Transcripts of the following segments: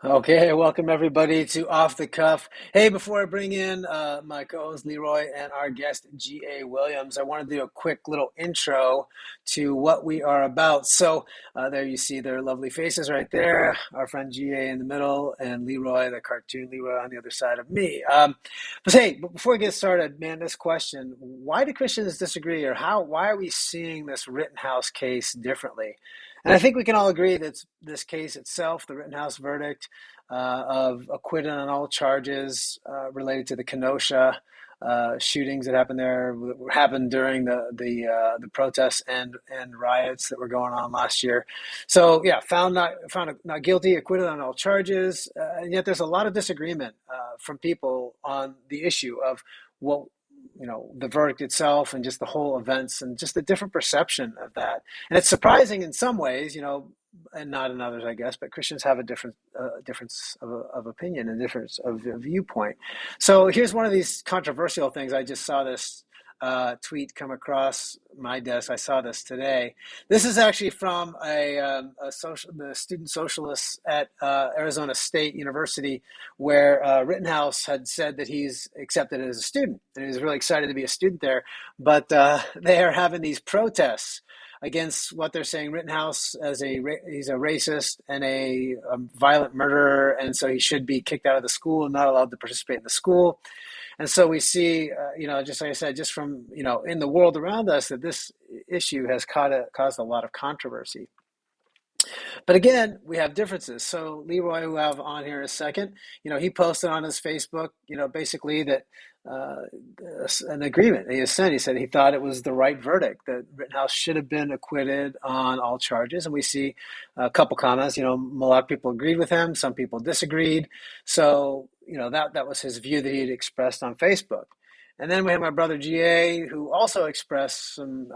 Okay, welcome everybody to Off the Cuff. Hey, before I bring in my co-host Leroy and our guest G.A. Williams, I want to do a quick little intro to what we are about. There you see their lovely faces right there. Our friend G.A. in the middle, and Leroy, the cartoon Leroy, on the other side of me. But before we get started, man, this question: why do Christians disagree, or why are we seeing this Rittenhouse case differently? And I think we can all agree that this case itself, the Rittenhouse verdict, of acquitted on all charges related to the Kenosha shootings that happened there, happened during the protests and riots that were going on last year. So yeah, found not guilty, acquitted on all charges, and yet there's a lot of disagreement from people on the issue of what the verdict itself and just the whole events and just the different perception of that. And it's surprising in some ways, and not in others, I guess. But Christians have a difference of opinion and difference of viewpoint. So here's one of these controversial things. I just saw this tweet come across my desk. I saw this today. This is actually from the student socialists at Arizona State University, where Rittenhouse had said that he's accepted as a student, and he's really excited to be a student there. But they are having these protests against what they're saying Rittenhouse he's a racist and a violent murderer, and so he should be kicked out of the school and not allowed to participate in the school. And so we see, just like I said, just from in the world around us, that this issue has caused a lot of controversy. But again, we have differences. So Leroy, who I have on here in a second, he posted on his Facebook, basically that uh, an agreement he has sent. He said he thought it was the right verdict, that Rittenhouse should have been acquitted on all charges. And we see a couple comments. A lot of people agreed with him, some people disagreed. So that was his view that he had expressed on Facebook. And then we had my brother GA, who also expressed some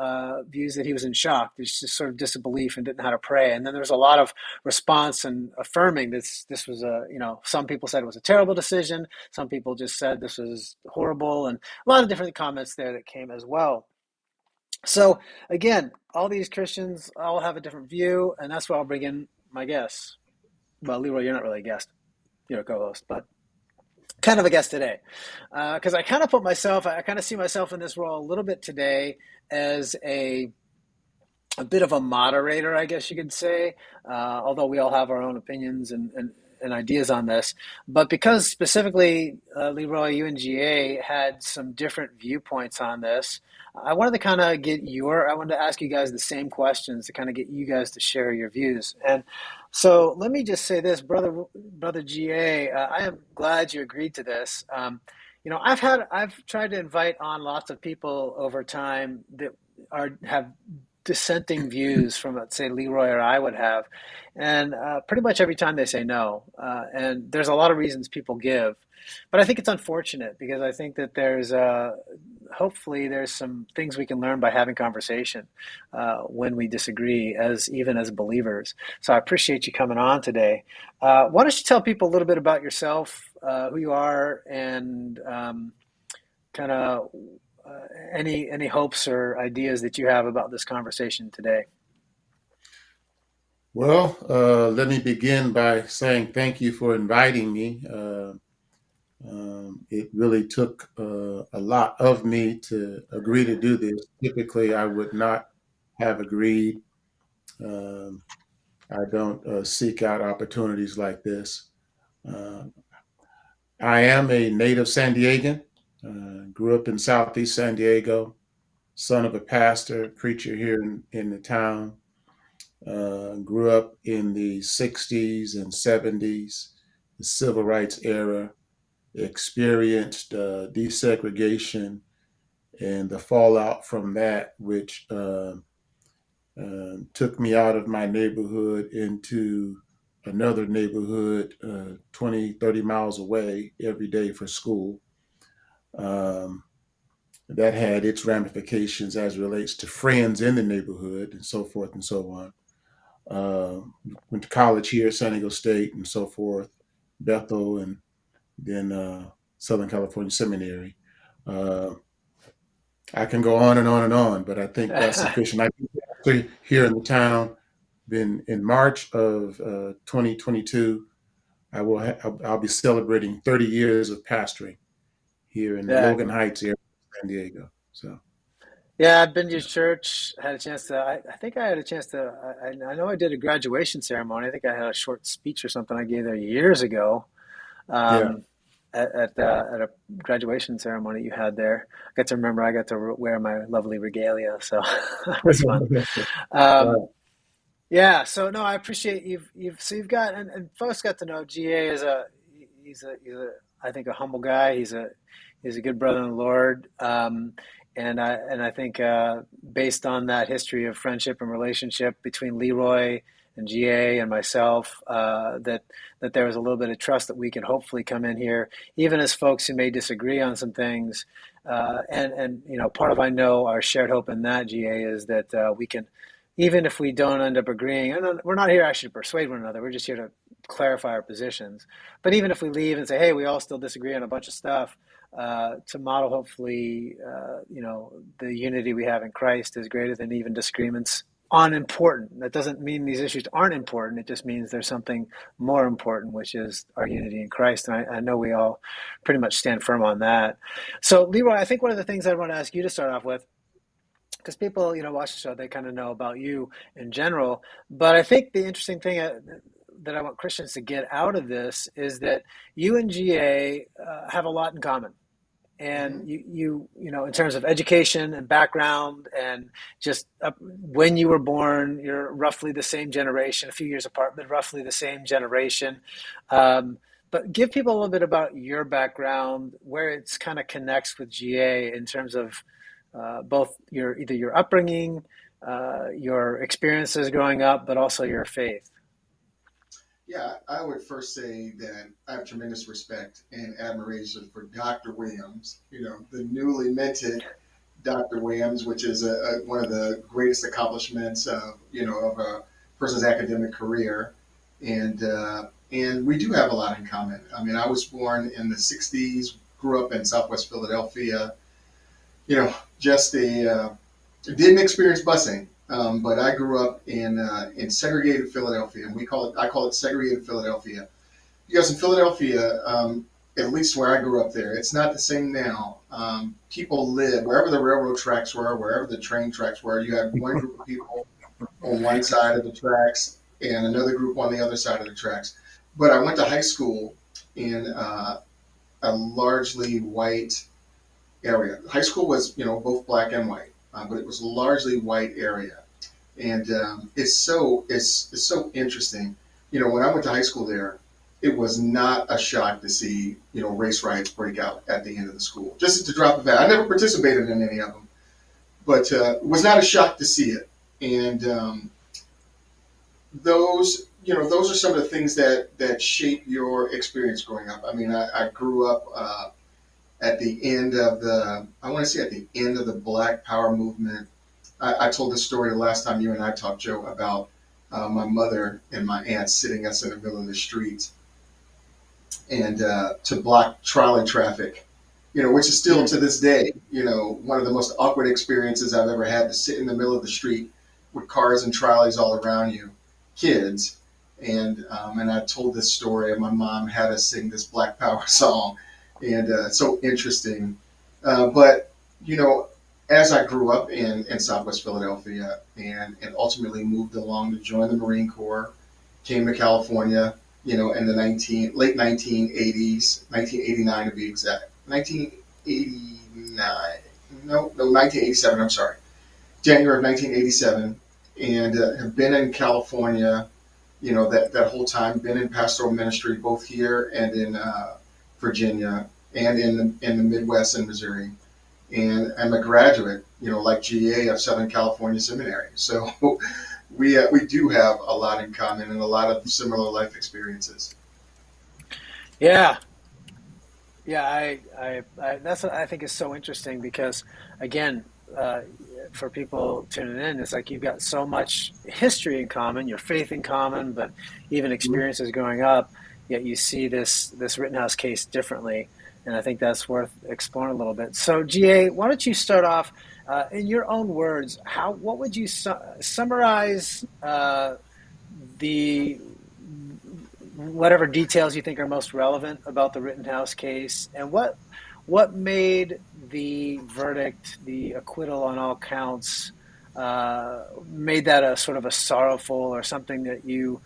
views that he was in shock, just sort of disbelief and didn't know how to pray. And then there was a lot of response and affirming this was some people said it was a terrible decision. Some people just said this was horrible, and a lot of different comments there that came as well. So again, all these Christians all have a different view, and that's why I'll bring in my guest. Well, Leroy, you're not really a guest, you're a co-host, but kind of a guest today, because I kind of I kind of see myself in this role a little bit today as a bit of a moderator, I guess you could say, although we all have our own opinions and ideas on this. But because specifically, Leroy, you and GA had some different viewpoints on this, I wanted to I wanted to ask you guys the same questions to kind of get you guys to share your views. And so let me just say this, brother GA, I am glad you agreed to this. I've tried to invite on lots of people over time that have dissenting views from, let's say, Leroy or I would have. And pretty much every time they say no. And there's a lot of reasons people give. But I think it's unfortunate because I think that hopefully there's some things we can learn by having conversation when we disagree, even as believers. So I appreciate you coming on today. Why don't you tell people a little bit about yourself, who you are, and kind of any hopes or ideas that you have about this conversation today? Well, let me begin by saying thank you for inviting me. It really took a lot of me to agree to do this. Typically, I would not have agreed. Um, I don't seek out opportunities like this. Uh, I am a native San Diegan, grew up in Southeast San Diego, son of a pastor, preacher here in the town. Grew up in the 60s and 70s, the civil rights era, experienced desegregation and the fallout from that, which took me out of my neighborhood into another neighborhood 20, 30 miles away every day for school. Um, that had its ramifications as relates to friends in the neighborhood and so forth and so on. Uh, Went to college here, San Diego State, and so forth, Bethel, and then Southern California Seminary. Uh, I can go on and on and on, but I think that's sufficient. I think here in the town, been in March of 2022. I'll be celebrating 30 years of pastoring here in the Yeah, Logan Heights area of San Diego. So yeah, I've been to your yeah, church. Had a chance to. I think I had a chance to. I know I did a graduation ceremony. I think I had a short speech or something I gave there years ago. yeah. Um, at a graduation ceremony you had there. I got to remember. I got to wear my lovely regalia, so that was fun. Um, Right. Yeah, so no, I appreciate you've got and folks got to know GA as he's a I think a humble guy. He's a good brother in the Lord. And I think based on that history of friendship and relationship between Leroy and GA and myself, that there was a little bit of trust that we can hopefully come in here, even as folks who may disagree on some things. And you know, part of I know our shared hope in that GA is that we can, even if we don't end up agreeing, and we're not here actually to persuade one another, we're just here to clarify our positions. But even if we leave and say, hey, we all still disagree on a bunch of stuff, to model hopefully, you know, the unity we have in Christ is greater than even disagreements on important. That doesn't mean these issues aren't important. It just means there's something more important, which is our unity in Christ. And I know we all pretty much stand firm on that. So, Leroy, I think one of the things I want to ask you to start off with, because people, you know, watch the show, they kind of know about you in general. But I think the interesting thing that I want Christians to get out of this is that you and GA have a lot in common. And Hmm. you know, in terms of education and background and just when you were born, you're roughly the same generation, a few years apart, but roughly the same generation. Um, but give people a little bit about your background, where it's kind of connects with GA in terms of both your either your upbringing, your experiences growing up, but also your faith. Yeah, I would first say that I have tremendous respect and admiration for Dr. Williams, the newly minted Dr. Williams, which is one of the greatest accomplishments of a person's academic career. And we do have a lot in common. I mean, I was born in the 60s, grew up in Southwest Philadelphia, just didn't experience busing, but I grew up in segregated Philadelphia, and I call it segregated Philadelphia because in Philadelphia, at least where I grew up there, it's not the same now. People live wherever the railroad tracks were, wherever the train tracks were. You had one group of people on one side of the tracks and another group on the other side of the tracks. But I went to high school in a largely white area. High school was, both black and white, but it was a largely white area, and it's so interesting. When I went to high school there, it was not a shock to see race riots break out at the end of the school. Just to drop a fact, I never participated in any of them, but it was not a shock to see it. And those are some of the things that shape your experience growing up. I mean, I grew up. At the end of I want to say at the end of the Black Power movement. I told this story the last time you and I talked, Joe, about my mother and my aunt sitting us in the middle of the street and to block trolley traffic, which is still Mm. to this day, one of the most awkward experiences I've ever had to sit in the middle of the street with cars and trolleys all around you, kids. And I told this story, and my mom had us sing this Black Power song, and so interesting. But you know, as I grew up in Southwest Philadelphia and ultimately moved along to join the Marine Corps, came to California, in the late 1980s, 1989 to be exact, 1989, no, 1987. I'm sorry, January of 1987, and have been in California, that whole time. Been in pastoral ministry both here and in Virginia and in the Midwest and Missouri. And I'm a graduate, like GA of Southern California Seminary. So we do have a lot in common and a lot of similar life experiences. Yeah, yeah, that's what I think is so interesting because, again, uh, for people tuning in, it's like you've got so much history in common, your faith in common, but even Mhm. experiences growing up. Yet you see this Rittenhouse case differently, and I think that's worth exploring a little bit. So, GA, why don't you start off in your own words? What would you summarize the whatever details you think are most relevant about the Rittenhouse case, and what made the verdict, the acquittal on all counts, made that a sort of a sorrowful or something that you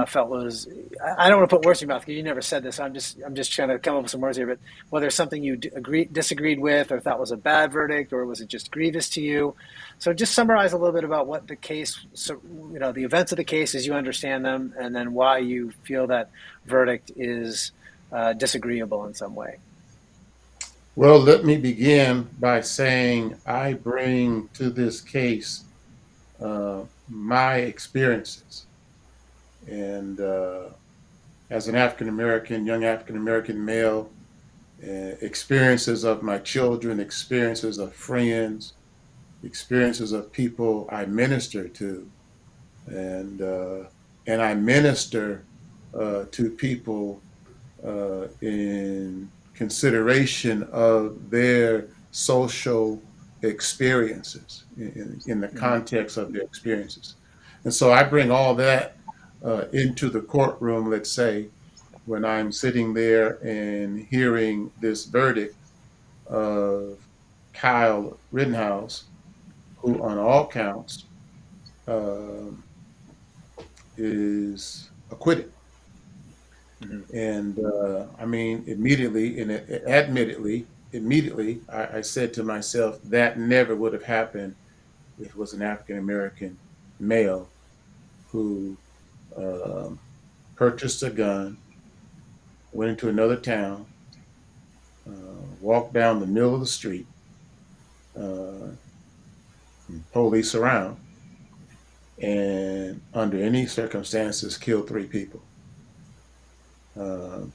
felt was. I don't want to put words in your mouth because you never said this. I'm just trying to come up with some words here. But whether it's something you disagreed with, or thought was a bad verdict, or was it just grievous to you? So just summarize a little bit about what the case, so the events of the case as you understand them, and then why you feel that verdict is disagreeable in some way. Well, let me begin by saying I bring to this case my experiences. And as an African American, young African American male, experiences of my children, experiences of friends, experiences of people I minister to, and I minister to people in consideration of their social experiences in the Mm-hmm. context of their experiences. And so I bring all that into the courtroom, let's say, when I'm sitting there and hearing this verdict of Kyle Rittenhouse, who on all counts um, is acquitted. Mm-hmm. And I mean, immediately, and immediately, I said to myself, that never would have happened if it was an African American male who um, purchased a gun, went into another town, walked down the middle of the street, uh, police around, and under any circumstances killed three people. Um,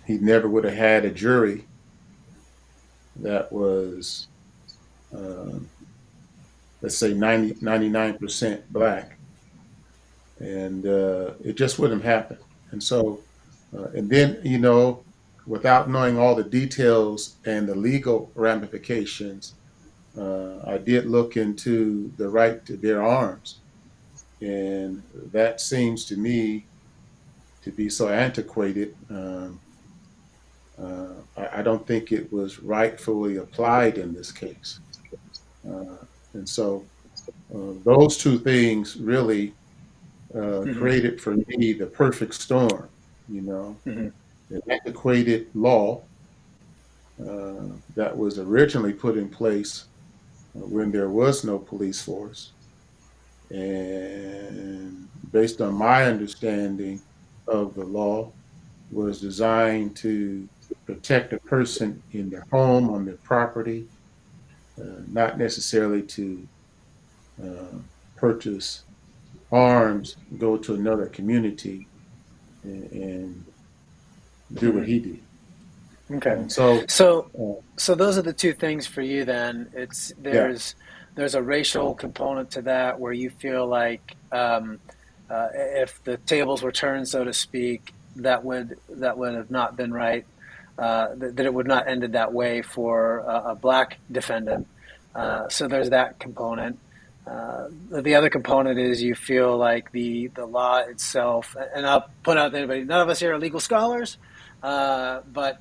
he never would have had a jury that was um, let's say 99% black, and it just wouldn't happen. And so, and then, without knowing all the details and the legal ramifications, I did look into the right to bear arms, and that seems to me to be so antiquated. I don't think it was rightfully applied in this case. And so those two things really Mm-hmm. created for me the perfect storm, you know, Mm-hmm. an antiquated law that was originally put in place when there was no police force. And based on my understanding of the law, was designed to protect a person in their home, on their property, not necessarily to uh, purchase arms, go to another community and do what Mm-hmm. he did. Okay. And so, So uh, so those are the two things for you then. It's yeah, there's a racial component to that where you feel like if the tables were turned, so to speak, that would have not been right. That it would not ended that way for a black defendant. So there's that component. The other component is you feel like the law itself, and I'll put out to anybody, none of us here are legal scholars, but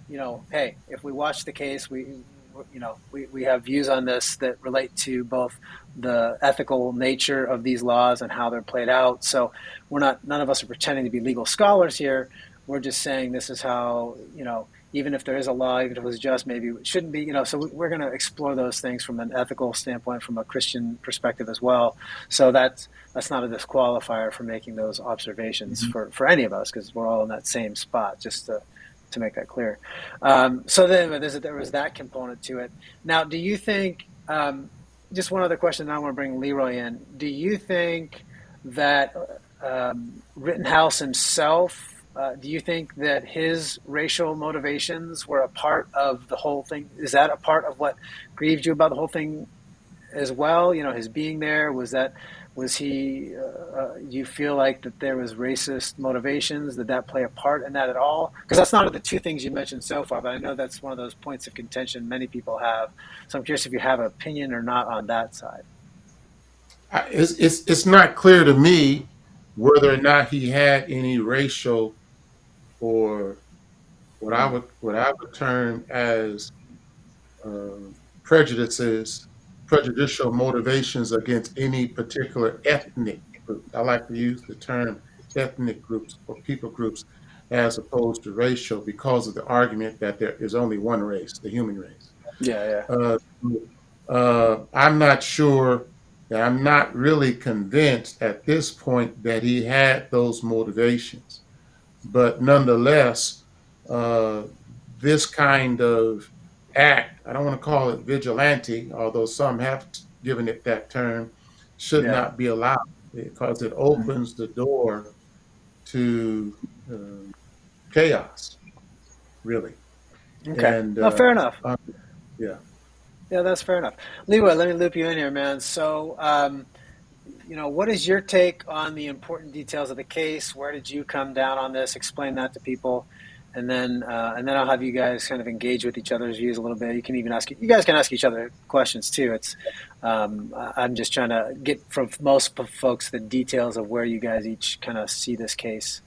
hey, if we watch the case, we have views on this that relate to both the ethical nature of these laws and how they're played out. So none of us are pretending to be legal scholars here. We're just saying this is how, even if there is a law, even if it was just, maybe it shouldn't be, so we're going to explore those things from an ethical standpoint, from a Christian perspective as well. So that's not a disqualifier for making those observations mhm. for any of us, because we're all in that same spot, just to make that clear. So then there was that component to it. Now, do you think, just one other question, and I want to bring Leroy in. Do you think that Rittenhouse himself, do you think that his racial motivations were a part of the whole thing? Is that a part of what grieved you about the whole thing as well? His being there, was he? Do you feel like that there was racist motivations? Did that play a part in that at all? Because that's not the two things you mentioned so far, but I know that's one of those points of contention many people have. So I'm curious if you have an opinion or not on that side. It's not clear to me whether or not he had any racial or Mm. what I would term as prejudices, prejudicial motivations against any particular ethnic group. I like to use the term ethnic groups or people groups as opposed to racial because of the argument that there is only one race, the human race. Yeah, yeah. Uh, I'm not sure, I'm not really convinced at this point that he had those motivations. But nonetheless, uh, this kind of act, I don't want to call it vigilante, although some have given it that term, should Yeah. not be allowed because it Mm. opens the door to uh, chaos, really. Okay. And No, fair enough. uh, yeah, Yeah, that's fair enough. Leroy, let me loop you in here, man. So, what is your take on the important details of the case? Where did you come down on this? Explain that to people, and then I'll have you guys kind of engage with each other's views a little bit. You guys can ask each other questions too. I'm just trying to get from most folks the details of where you guys each kind of see this case,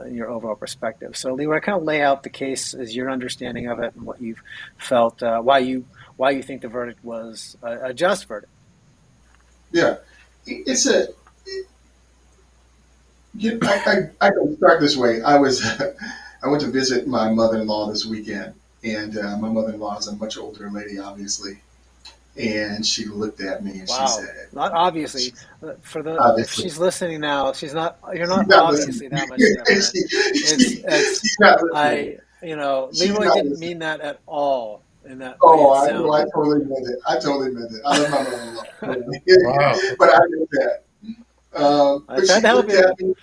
in your overall perspective. So, Leroy, kind of lay out the case as your understanding of it and what you've felt, why you think the verdict was a just verdict. Yeah, it's a. I can start this way. I went to visit my mother-in-law this weekend, and my mother-in-law is a much older lady, obviously, and she looked at me and she Wow. said, Not obviously. If obviously, she's listening now, she's not. You're not she's not listening. obviously that much different. It's. She's not listening. I. She's Leroy not didn't listening. mean that at all in that way Oh, it I know. I sounded. totally meant it. I totally meant it. I love my mother-in-law, totally. wow, But I meant that. I But tried she to help looked you. at me.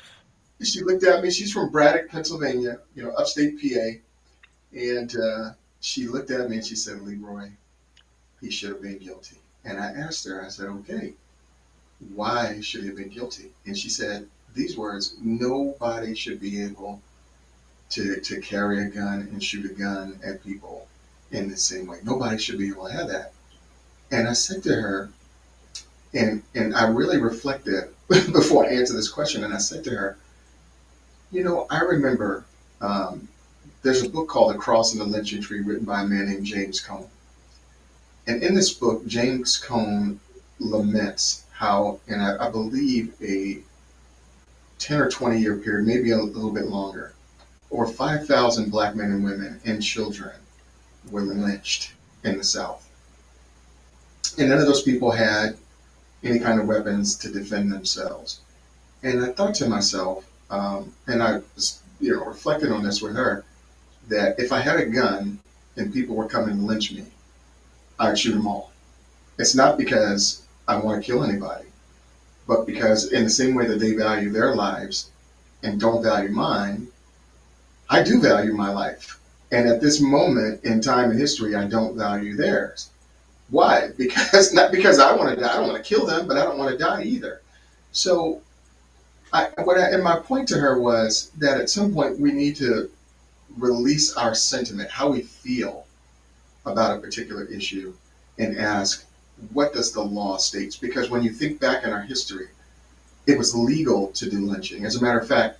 She looked at me. She's from Braddock, Pennsylvania, upstate PA. And she looked at me and she said, Leroy, he should have been guilty. And I asked her, I said, okay, why should he have been guilty? And she said these words: nobody should be able to carry a gun and shoot a gun at people in the same way. Nobody should be able to have that. And I said to her, and I really reflected before I answered this question, and I said to her, I remember there's a book called The Cross and the Lynching Tree written by a man named James Cone. And in this book, James Cone laments how, in I believe a 10 or 20 year period, maybe a little bit longer, over 5,000 black men and women and children were lynched in the South. And none of those people had any kind of weapons to defend themselves. And I thought to myself, and I was, reflected on this with her, that if I had a gun and people were coming to lynch me, I'd shoot them all. It's not because I want to kill anybody, but because in the same way that they value their lives and don't value mine, I do value my life. And at this moment in time in history, I don't value theirs. Why? Because not because I want to die. I don't want to kill them, but I don't want to die either. So, and my point to her was that at some point we need to release our sentiment, how we feel about a particular issue, and ask, what does the law state? Because when you think back in our history, it was legal to do lynching. As a matter of fact,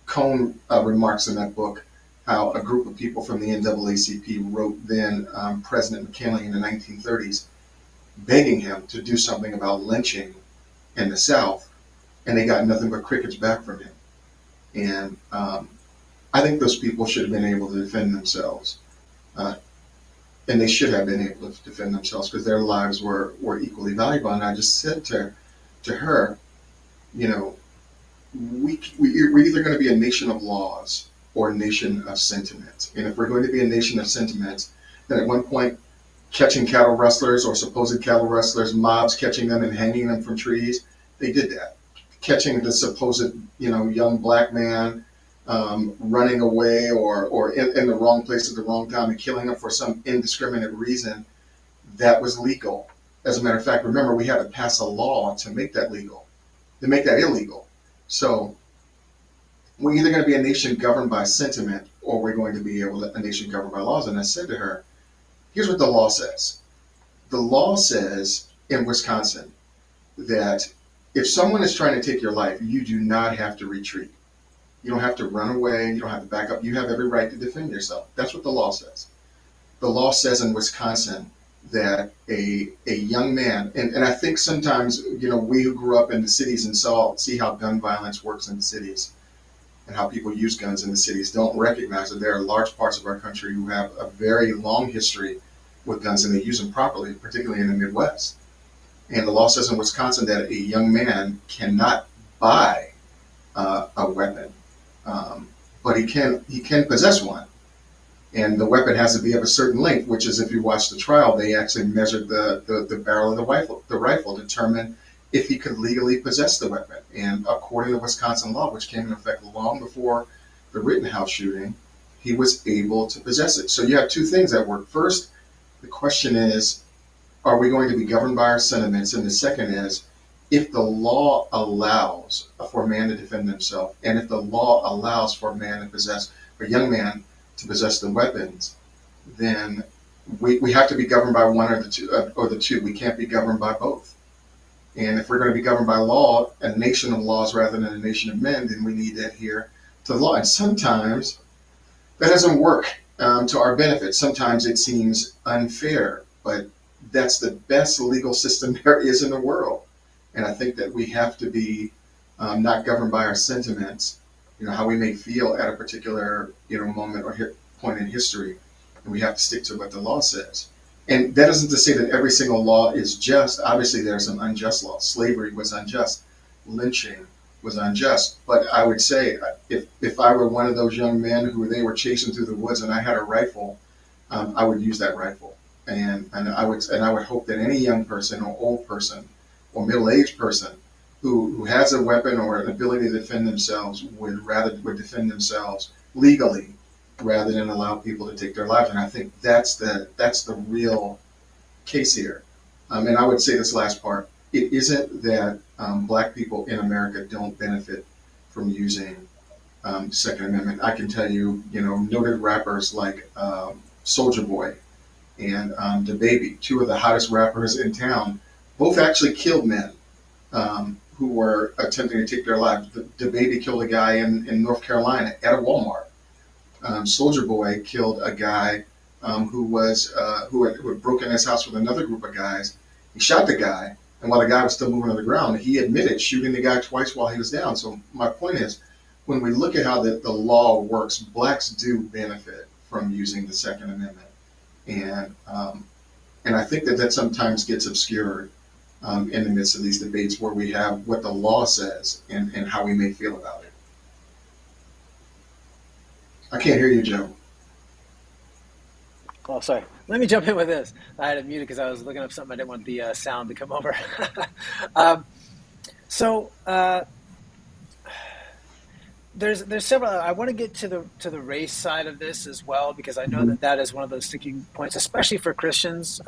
Cone remarks in that book how a group of people from the NAACP wrote then President McKinley in the 1930s, begging him to do something about lynching in the South, and they got nothing but crickets back from him. And I think those people should have been able to defend themselves. Uh, and they should have been able to defend themselves because their lives were equally valuable. And I just said to her, you know, we're either going to be a nation of laws or a nation of sentiment. And if we're going to be a nation of sentiment, then at one point, catching cattle rustlers or supposed cattle rustlers, mobs catching them and hanging them from trees, they did that. Catching the supposed, young black man running away or in the wrong place at the wrong time and killing him for some indiscriminate reason, that was legal. As a matter of fact, remember, we had to pass a law to make that legal, to make that illegal. So we're either going to be a nation governed by sentiment or we're going to be a nation governed by laws. And I said to her, here's what the law says. The law says in Wisconsin that If someone is trying to take your life, you do not have to retreat. You don't have to run away. You don't have to back up. You have every right to defend yourself. That's what the law says. The law says in Wisconsin that a young man, and I think sometimes, we who grew up in the cities and see how gun violence works in the cities and how people use guns in the cities don't recognize that there are large parts of our country who have a very long history with guns and they use them properly, particularly in the Midwest. And the law says in Wisconsin that a young man cannot buy a weapon, but he can possess one, and the weapon has to be of a certain length. Which is, if you watch the trial, they actually measured the barrel of the rifle, determine if he could legally possess the weapon. And according to Wisconsin law, which came in effect long before the Rittenhouse shooting, he was able to possess it. So you have two things that work. First, the question is, are we going to be governed by our sentiments? And the second is, if the law allows for a man to defend himself, and if the law allows for a young man to possess the weapons, then we have to be governed by one or the two. We can't be governed by both. And if we're going to be governed by law, a nation of laws rather than a nation of men, then we need to adhere to the law. And sometimes that doesn't work to our benefit. Sometimes it seems unfair, but that's the best legal system there is in the world. And I think that we have to be not governed by our sentiments, how we may feel at a particular, moment or point in history. And we have to stick to what the law says. And that isn't to say that every single law is just. Obviously, there are some unjust laws. Slavery was unjust. Lynching was unjust. But I would say, if I were one of those young men who they were chasing through the woods and I had a rifle, I would use that rifle. And I would hope that any young person or old person or middle-aged person who has a weapon or an ability to defend themselves would defend themselves legally rather than allow people to take their lives. And I think that's the real case here. And I would say this last part: it isn't that Black people in America don't benefit from using the Second Amendment. I can tell you, noted rappers like Soldier Boy and DaBaby, two of the hottest rappers in town, both actually killed men who were attempting to take their lives. DaBaby killed a guy in North Carolina at a Walmart. Soldier Boy killed a guy who had broken his house with another group of guys. He shot the guy, and while the guy was still moving on the ground, he admitted shooting the guy twice while he was down. So my point is, when we look at how the law works, Blacks do benefit from using the Second Amendment. And I think that sometimes gets obscured in the midst of these debates where we have what the law says and how we may feel about it. I can't hear you, Joe. Oh, sorry. Let me jump in with this. I had it muted because I was looking up something. I didn't want the sound to come over. um, so there's several. I want to get to the race side of this as well, because I know that is one of those sticking points, especially for Christians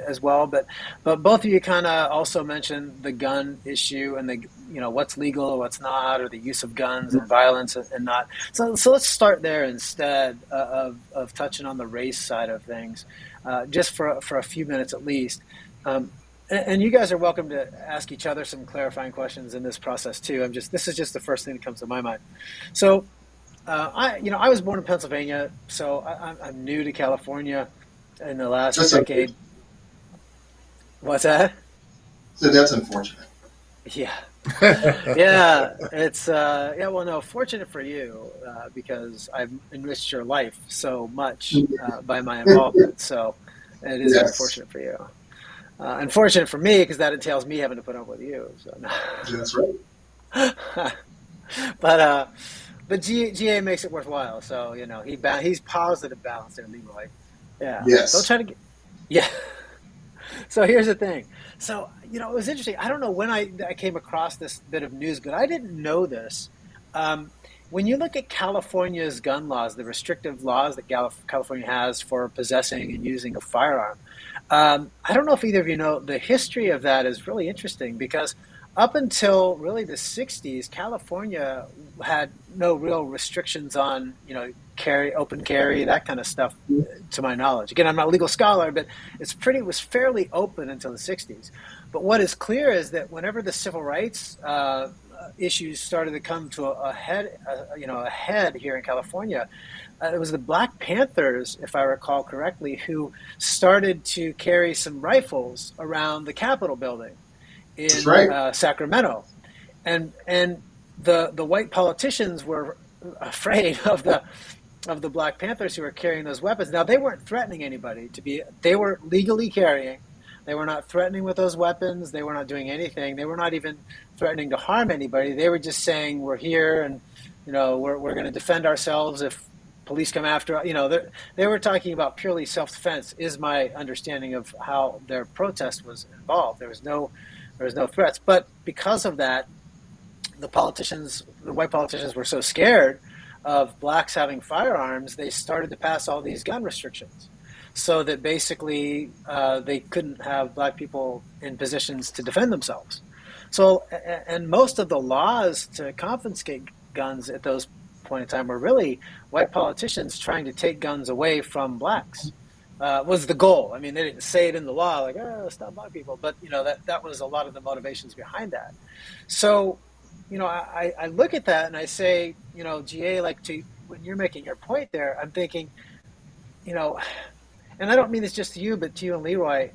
as well. But both of you kind of also mentioned the gun issue and the what's legal or what's not, or the use of guns and violence and not. So let's start there instead of touching on the race side of things, just for a few minutes at least. And you guys are welcome to ask each other some clarifying questions in this process too. This is just the first thing that comes to my mind. So, I was born in Pennsylvania, so I'm new to California in the last decade. What's that? So that's unfortunate. Yeah, yeah. It's Well, no, fortunate for you because I've enriched your life so much by my involvement. So it is Yes, unfortunate for you. Unfortunate for me because that entails me having to put up with you. So, that's right. but GA makes it worthwhile. So he's positive balance there, Leroy. Yeah. Don't Yes. try to get. Yeah. So here's the thing. So it was interesting. I don't know when I came across this bit of news, but I didn't know this. When you look at California's gun laws, the restrictive laws that California has for possessing and using a firearm, I don't know if either of you know, the history of that is really interesting because up until really the 60s, California had no real restrictions on, carry, open carry, that kind of stuff. To my knowledge, again, I'm not a legal scholar, but it was fairly open until the '60s. But what is clear is that whenever the civil rights issues started to come to a head, a head here in California, it was the Black Panthers, if I recall correctly, who started to carry some rifles around the Capitol building That's in right. Sacramento, and the white politicians were afraid of the Black Panthers who were carrying those weapons. Now they weren't threatening anybody they were legally carrying. They were not threatening with those weapons. They were not doing anything. They were not even threatening to harm anybody. They were just saying, we're here and, we're going to defend ourselves if police come after us. They were talking about purely self-defense is my understanding of how their protest was involved. There was no threats. But because of that, the white politicians were so scared of blacks having firearms, they started to pass all these gun restrictions so that basically they couldn't have black people in positions to defend themselves. So, and most of the laws to confiscate guns at those point in time were really white politicians trying to take guns away from blacks. Was the goal. I mean, they didn't say it in the law, like, oh, stop black people. But, that was a lot of the motivations behind that. So, I look at that and I say, GA, when you're making your point there, I'm thinking, you know, and I don't mean this just to you, but to you and Leroy,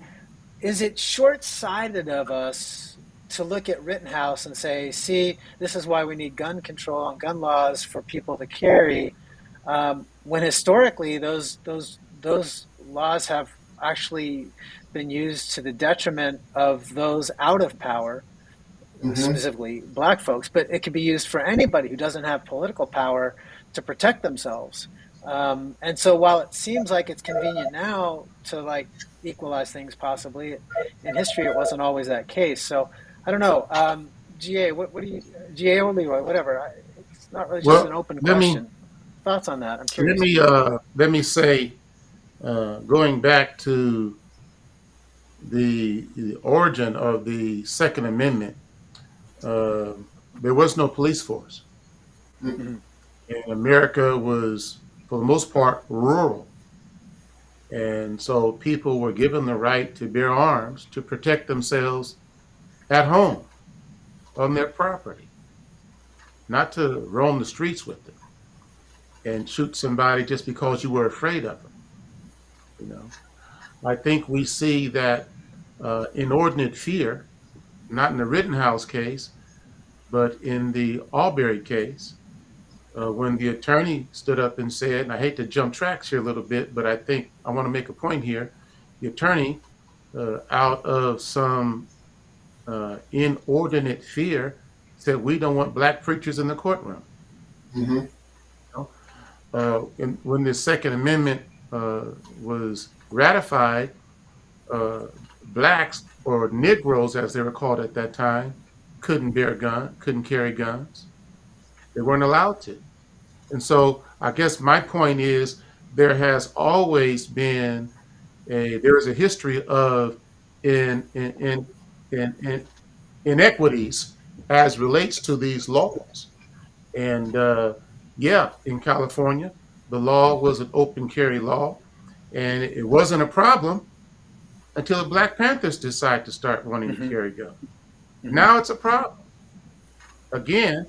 is it short-sighted of us to look at Rittenhouse and say, see, this is why we need gun control and gun laws for people to carry, when historically those laws have actually been used to the detriment of those out of power, Mm-hmm. specifically black folks, but it can be used for anybody who doesn't have political power to protect themselves. And so while it seems like it's convenient now to equalize things, possibly in history it wasn't always that case. So I don't know. GA, what do you, GA or Leroy, whatever. It's not really just an Well, open let me question. Thoughts on that? I'm let curious. me let me say, going back to the origin of the Second Amendment, uh, there was no police force, Mm-hmm. and America was, for the most part, rural, and so people were given the right to bear arms to protect themselves at home on their property, not to roam the streets with them and shoot somebody just because you were afraid of them. You know, I think we see that inordinate fear, not in the Rittenhouse case, but in the Albury case, when the attorney stood up and said, and I hate to jump tracks here a little bit, but I think I want to make a point here. The attorney, out of some inordinate fear, said, "We don't want black preachers in the courtroom." Mm-hmm. You and when the Second Amendment was ratified, blacks or Negroes, as they were called at that time, couldn't carry guns. They weren't allowed to. And so I guess my point is there has always been there is a history of in, in, in, in inequities as relates to these laws. And yeah, in California, the law was an open carry law, and it wasn't a problem until the Black Panthers decided to start wanting to Mm-hmm. carry guns. Mm-hmm. Now it's a problem. Again,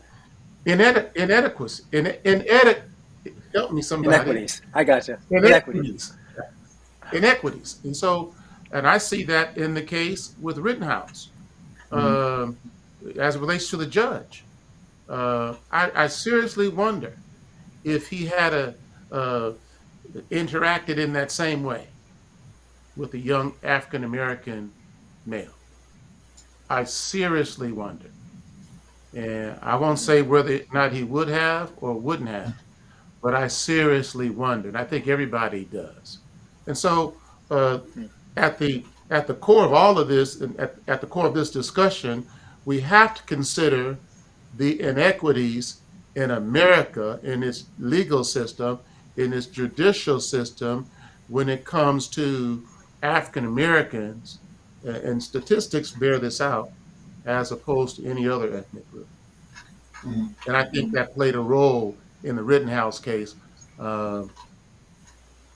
inadequacy, help me somebody, Inequities. I gotcha. Inequities. inequities, inequities. And so, and I see that in the case with Rittenhouse, Mm-hmm. um, as it relates to the judge. I seriously wonder if he had uh, interacted in that same way with a young African American male. I seriously wonder. And I won't say whether or not he would have or wouldn't have, but I seriously wonder. And I think everybody does. And so, at the core of all of this, and at the core of this discussion, we have to consider the inequities in America, in its legal system, in its judicial system, when it comes to African Americans, and statistics bear this out, as opposed to any other ethnic group. Mm-hmm. And I think that played a role in the Rittenhouse case uh,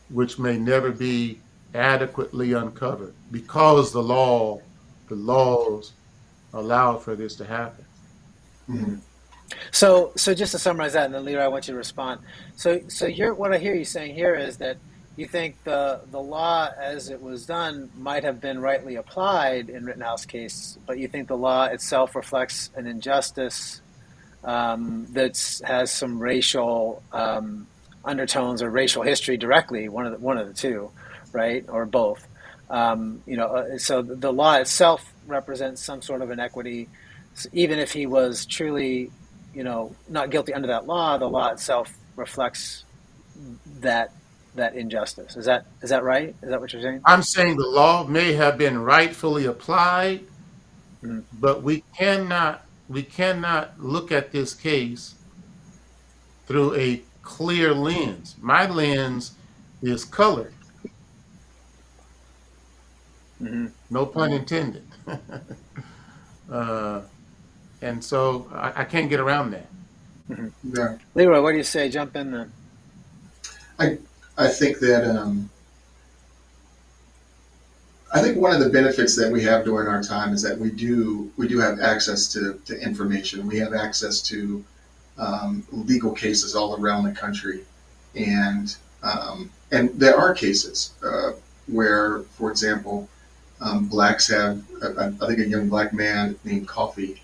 which may never be adequately uncovered because the laws allow for this to happen. Mhm. Mhm. So just to summarize that, and then Leroy, I want you to respond. So you're what I hear you saying here is that you think the law as it was done might have been rightly applied in Rittenhouse case, but you think the law itself reflects an injustice that has some racial undertones or racial history directly, one of the two, right, or both. So the law itself represents some sort of inequity. So even if he was truly, not guilty under that law, the law itself reflects that that injustice. Is that right? Is that what you're saying? I'm saying the law may have been rightfully applied, Mm-hmm. but we cannot look at this case through a clear lens. My lens is colored, Mm-hmm. no pun intended. uh, and so I can't get around that. Mm-hmm. Yeah. Leroy, what do you say? Jump in then. I I think that I think one of the benefits that we have during our time is that we do have access to information. We have access to legal cases all around the country, and there are cases where, for example, blacks have. I think a young black man named Coffee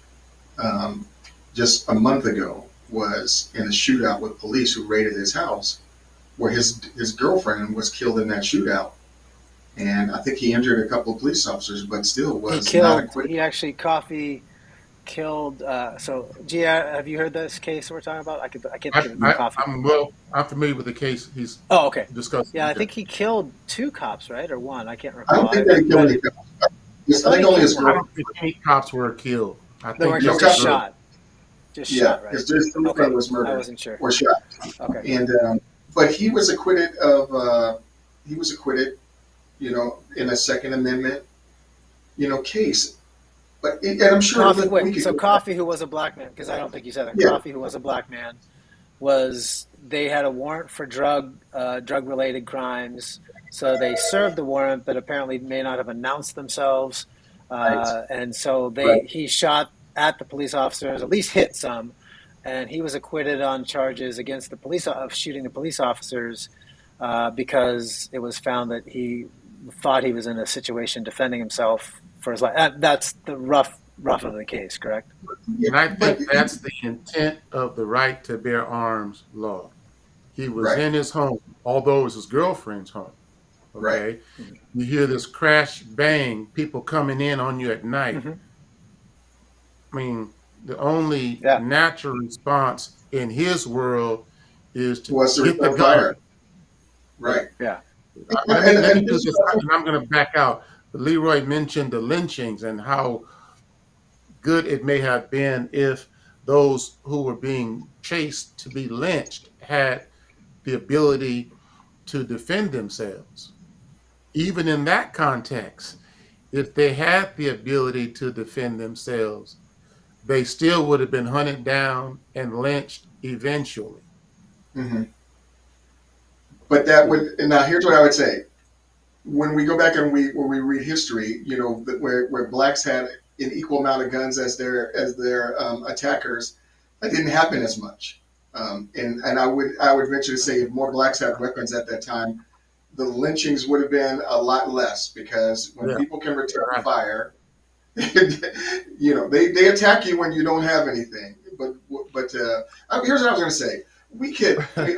um, just a month ago was in a shootout with police who raided his house, where his girlfriend was killed in that shootout, and I think he injured a couple of police officers, but still He was not killed. acquitted. He actually coffee killed. So, Gia, have you heard this case we're talking about? I can't I, think of I, coffee. I'm familiar with the case he's Oh, okay. discussing. Yeah, I Yeah. think he killed two cops, right, or one. I can't I recall. don't think that I he killed read any it. cops. I I thought think he only killed his I one. girl. don't think any cops were killed. I They think were No just just the cops. girl. shot. Just Yeah, shot, right? his girlfriend Okay, was I murdered wasn't sure. or shot, Okay. and but he was acquitted of. He was acquitted, in a Second Amendment, case. But and I'm sure. Coffee. Look, Wait. we could So go back. Coffee, who was a black man, because I don't think you said that. Yeah, Coffee, who was a black man, was they had a warrant for drug related crimes. So they served the warrant, but apparently may not have announced themselves. right, And so right. he shot at the police officers, at least hit some, and he was acquitted on charges against the police of shooting the police officers because it was found that he thought he was in a situation defending himself for his life. That's the rough of the case, correct? Yeah, And I but think that's the intent of the right to bear arms law. He was right, in his home, although it was his girlfriend's home. right. Okay. You hear this crash bang, people coming in on you at night. Mm-hmm. I mean, the only Yeah. natural response in his world is to Who wants to get the return gun. fire? Yeah. Right. Yeah. And, Let me and do this, this, and I'm going to back out. Leroy mentioned the lynchings and how good it may have been if those who were being chased to be lynched had the ability to defend themselves. Even in that context, if they had the ability to defend themselves, they still would have been hunted down and lynched eventually. mhm. But that would, and now here's what I would say. When we go back and when we read history, where blacks had an equal amount of guns as their attackers, that didn't happen as much. And I would venture to say if more blacks had weapons at that time, the lynchings would have been a lot less because when Yeah, people can return right. fire, they attack you when you don't have anything. But here's what I was going to say.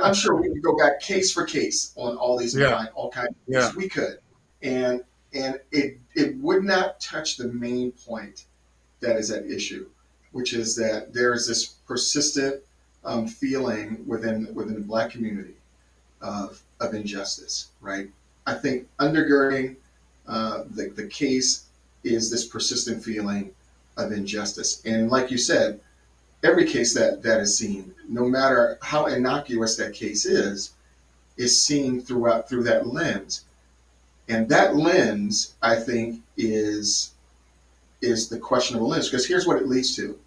I'm sure we could go back case for case on all these and Yeah, find all kinds of yeah. cases. We could, and it would not touch the main point that is at issue, which is that there is this persistent feeling within the black community of injustice. Right. I think undergirding the case is this persistent feeling of injustice, and like you said, every case that is seen, no matter how innocuous that case is seen through that lens. And that lens, I think, is the questionable lens. Because here's what it leads to.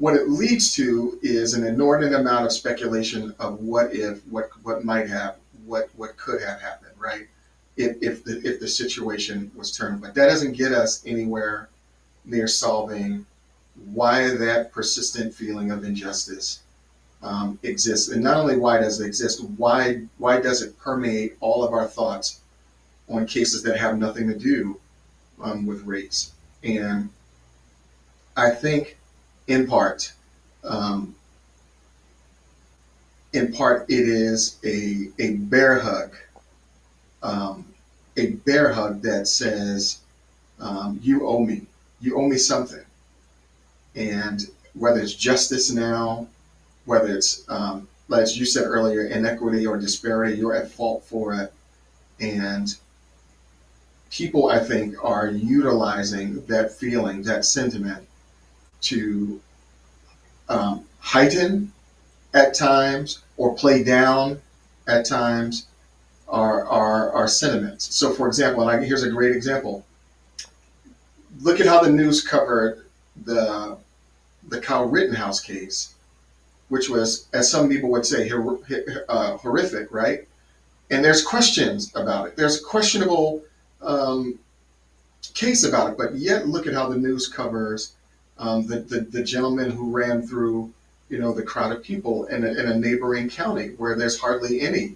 What it leads to is an inordinate amount of speculation of what if, what might have, what could have happened, right? If the situation was turned, but that doesn't get us anywhere near solving why that persistent feeling of injustice exists, and not only why does it exist, why does it permeate all of our thoughts on cases that have nothing to do with race? And I think, in part, um, it is a bear hug, um, that says, you owe me something, and whether it's justice now, whether it's as you said earlier, inequity or disparity, you're at fault for it. And people, I think, are utilizing that feeling, that sentiment, to heighten at times or play down at times our sentiments. So, for example, and here's a great example. Look at how the news covered the Kyle Rittenhouse case, which was, as some people would say, horrific, right? And there's questions about it. There's a questionable um, case about it, but yet look at how the news covers the gentleman who ran through, the crowd of people in a neighboring county where there's hardly any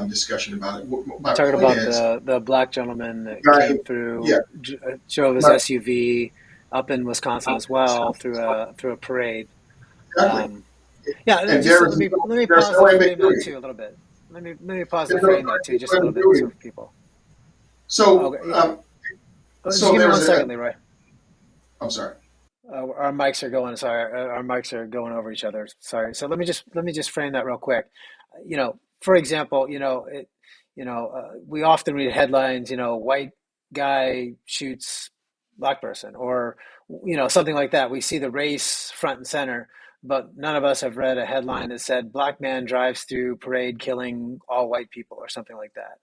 discussion about it. You're My talking point about is, the black gentleman that guy, came yeah, through, drove his my, SUV up in Wisconsin as well through a parade. exactly. Um, yeah, And just let me there's pause no and frame that ambiguity. too a little bit. Let me pause and There's no frame that too just a little bit so ambiguity. for people. So, Okay, yeah. Just so give me there's one second, Leroy. I'm sorry. Our mics are going. Sorry, our mics are going over each other. Sorry. So let me just frame that real quick. For example, we often read headlines. White guy shoots black person, or something like that. We see the race front and center, but none of us have read a headline that said black man drives through parade killing all white people, or something like that.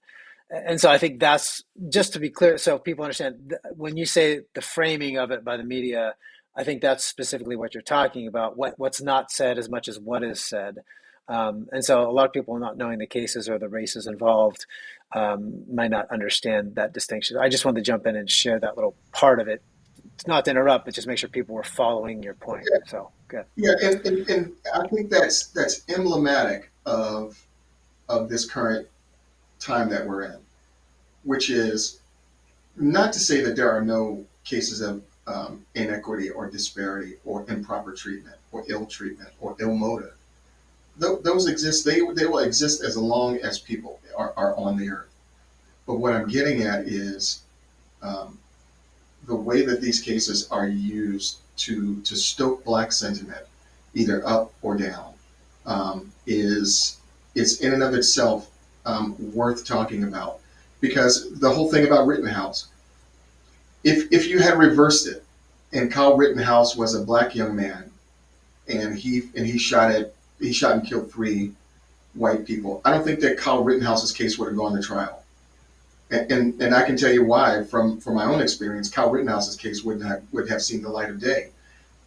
And so I think that's just to be clear, so people understand when you say the framing of it by the media, I think that's specifically what you're talking about. What's not said as much as what is said. And so a lot of people not knowing the cases or the races involved might not understand that distinction. I just wanted to jump in and share that little part of it. It's not to interrupt, but just make sure people were following your point. So good. Yeah, and I think that's emblematic of this current time that we're in, which is not to say that there are no cases of inequity or disparity or improper treatment or ill treatment or ill motive. Those exist. They will exist as long as people are on the earth. But what I'm getting at is um, the way that these cases are used to stoke black sentiment, either up or down, is in and of itself worth talking about. Because the whole thing about Rittenhouse, if you had reversed it, and Kyle Rittenhouse was a black young man, and he shot and killed three white people, I don't think that Kyle Rittenhouse's case would have gone to trial. And I can tell you why from my own experience. Kyle Rittenhouse's case would have seen the light of day.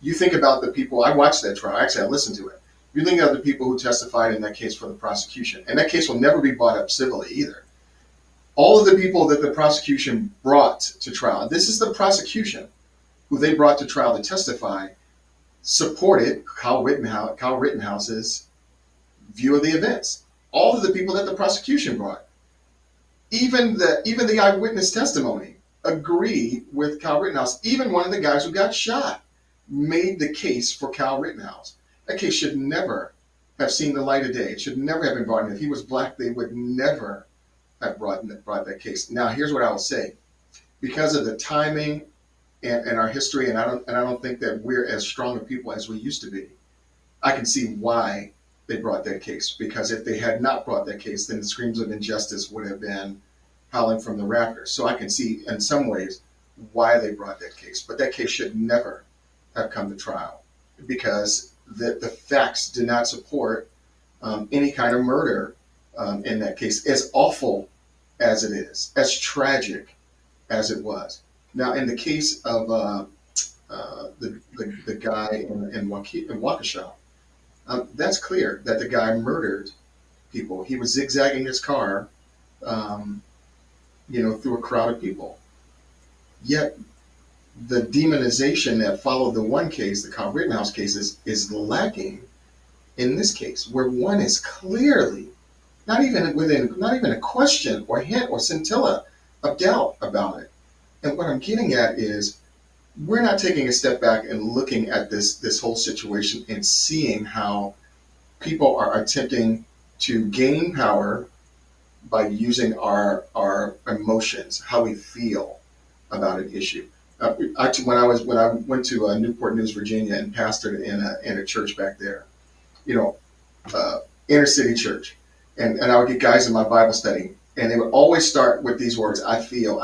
You think about the people. I watched that trial. Actually, I listened to it. You think of the people who testified in that case for the prosecution, and that case will never be brought up civilly either. All of the people that the prosecution brought to trial, this is the prosecution who they brought to trial to testify, supported Kyle Rittenhouse's view of the events. All of the people that the prosecution brought, even the eyewitness testimony, agree with Kyle Rittenhouse. Even one of the guys who got shot made the case for Kyle Rittenhouse. That case should never have seen the light of day. It should never have been brought in. If he was black, they would never have brought that case. Now, here's what I will say: because of the timing and our history, and I don't think that we're as strong a people as we used to be. I can see why they brought that case, because if they had not brought that case, then the screams of injustice would have been howling from the rafters. So I can see in some ways why they brought that case, but that case should never have come to trial, because the facts did not support any kind of murder in that case, as awful as it is, as tragic as it was. Now, in the case of the guy in Waukesha. That's clear that the guy murdered people. He was zigzagging his car, um, through a crowd of people. Yet the demonization that followed the one case, the Kyle Rittenhouse case, is lacking in this case, where one is clearly not even a question or hint or scintilla of doubt about it. And what I'm getting at is we're not taking a step back and looking at this whole situation and seeing how people are attempting to gain power by using our emotions, how we feel about an issue. When I went to Newport News, Virginia, and pastored in a church back there, you know, inner city church, and I would get guys in my Bible study, and they would always start with these words: I feel,"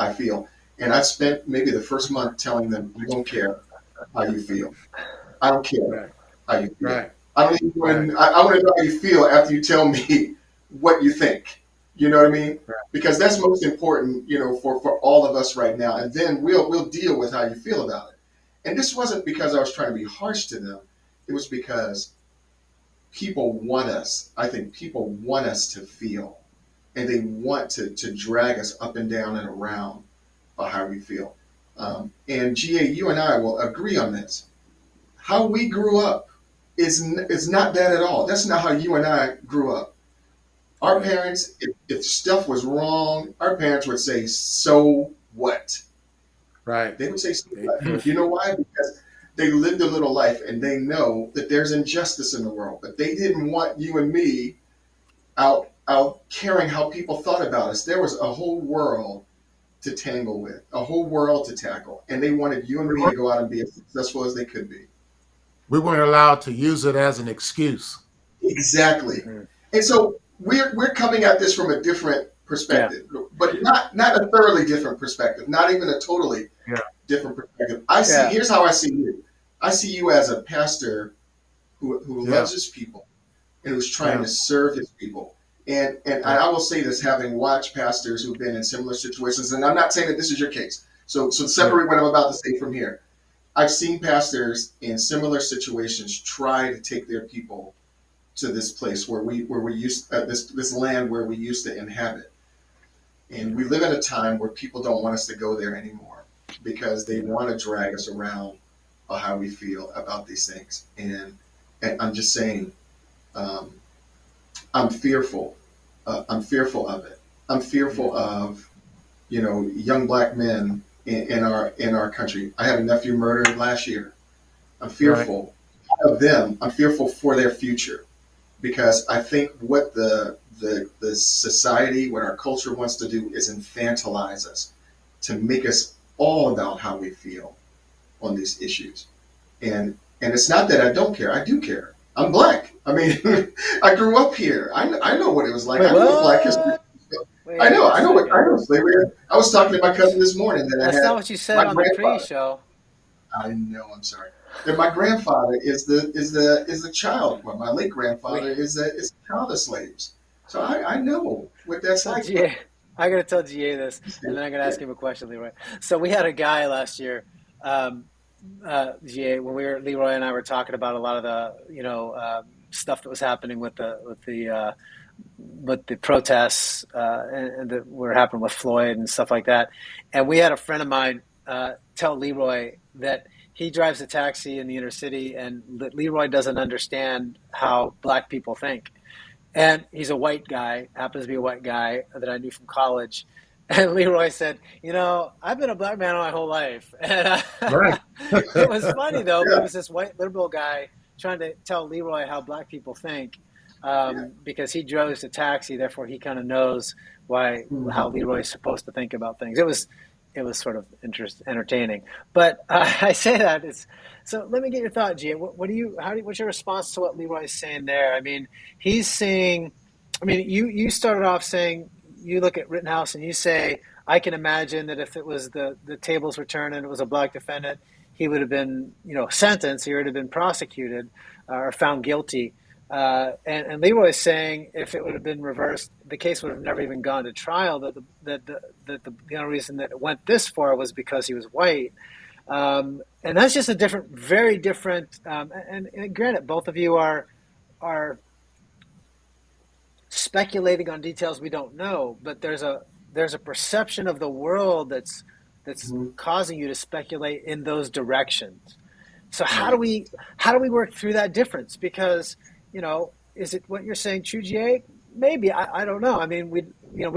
and I spent maybe the first month telling them, "I don't care how you feel. I don't care Right. how you feel. Right. I don't even Right. I want to know how you feel after you tell me what you think. You know what I mean? Right. Because that's most important, for all of us right now. And then we'll deal with how you feel about it. And this wasn't because I was trying to be harsh to them. It was because people want us. I think people want us to feel, and they want to drag us up and down and around by how we feel. And GA, you and I will agree on this. How we grew up is not that at all. That's not how you and I grew up. Our Right. parents, if stuff was wrong, our parents would say, "So what?" Right. They would say, "So They what?" do. You know why? Because they lived a little life and they know that there's injustice in the world. But they didn't want you and me out caring how people thought about us. There was a whole world to tangle with, a whole world to tackle, and they wanted you and We me to weren't, go out and be as successful as they could be. we weren't allowed to use it as an excuse. Exactly. Mhm. And so we're coming at this from a different Yeah. perspective, but not a thoroughly different perspective, not even a totally Yeah. different perspective. I see. Yeah. Here's how I see you. I see you as a pastor who Yeah. loves his people and who's trying Yeah. to serve his people. And Yeah. I will say this, having watched pastors who've been in similar situations, and I'm not saying that this is your case. So Yeah. separate what I'm about to say from here. I've seen pastors in similar situations try to take their people to this place where we used this land where we used to inhabit, and we live in a time where people don't want us to go there anymore because they Yeah. want to drag us around on how we feel about these things. And I'm just saying, um, I'm fearful. I'm fearful of it. I'm fearful Mhm. of young black men in our country. I had a nephew murdered last year. I'm Right. fearful of them. I'm fearful for their future because I think what the society, what our culture wants to do is infantilize us to make us all about how we feel on these issues. And it's not that I don't care. I do care. I'm black. I mean, I grew up here. I know what it was like. Wait, I know what black history. what? I Wait know. a I know what I second. know slavery. I was talking to my cousin this morning that I That's not had what you said my on the grandfather. pre-show. I know. I'm sorry. That my grandfather is the child. Well, my late We grandfather is a child of slaves. So I know what that's so like. But GA. I gotta tell GA this, and then I'm gonna yeah, ask him a question, Leroy. So we had a guy last year, GA, when Leroy and I were talking about a lot of the stuff that was happening with the protests and that were happening with Floyd and stuff like that. And we had a friend of mine tell Leroy that he drives a taxi in the inner city and that Leroy doesn't understand how black people think. And he's a white guy, happens to be a white guy that I knew from college. And Leroy said, I've been a black man my whole life. And Right. it was funny, though. But it yeah, was this white liberal guy trying to tell Leroy how black people think yeah. because he drives a taxi. Therefore, he kind of knows how Mhm. Leroy is supposed to think about things. It was sort of entertaining. But I say that it's so. Let me get your thought, Gia. What's your response to what Leroy's saying there? I mean, he's saying, you started off saying you look at Rittenhouse and you say, I can imagine that if it was the tables were turned and it was a black defendant, he would have been, sentenced, he would have been prosecuted or found guilty. And Leroy is saying if it would have been reversed, the case would have never even gone to trial. That the only reason that it went this far was because he was white. And that's just a different, very different. And granted, both of you are speculating on details we don't know, but there's a perception of the world that's Mhm. causing you to speculate in those directions. So Right. how do we work through that difference? Because is it what you're saying true, GA? Maybe I don't know. I mean, we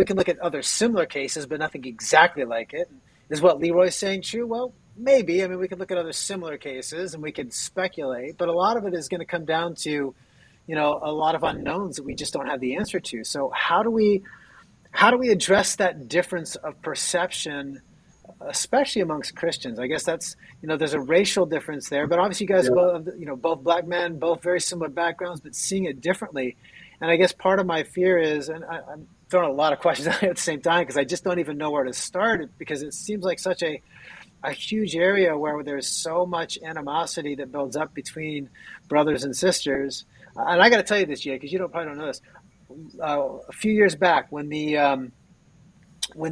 can look at other similar cases, but nothing exactly like it. Is what Leroy's saying true? Well, maybe. I mean, we could look at other similar cases and we could speculate, but a lot of it is going to come down to a lot of unknowns that we just don't have the answer to. So how do we address that difference of perception, especially amongst Christians? I guess that's there's a racial difference there, but obviously you guys Yeah. both both black men, both very similar backgrounds, but seeing it differently. And I guess part of my fear is, and I'm throwing a lot of questions at you at the same time because I just don't even know where to start because it seems like such a huge area where there's so much animosity that builds up between brothers and sisters. And I got to tell you this, Jay, because you don't probably don't know this. A few years back, when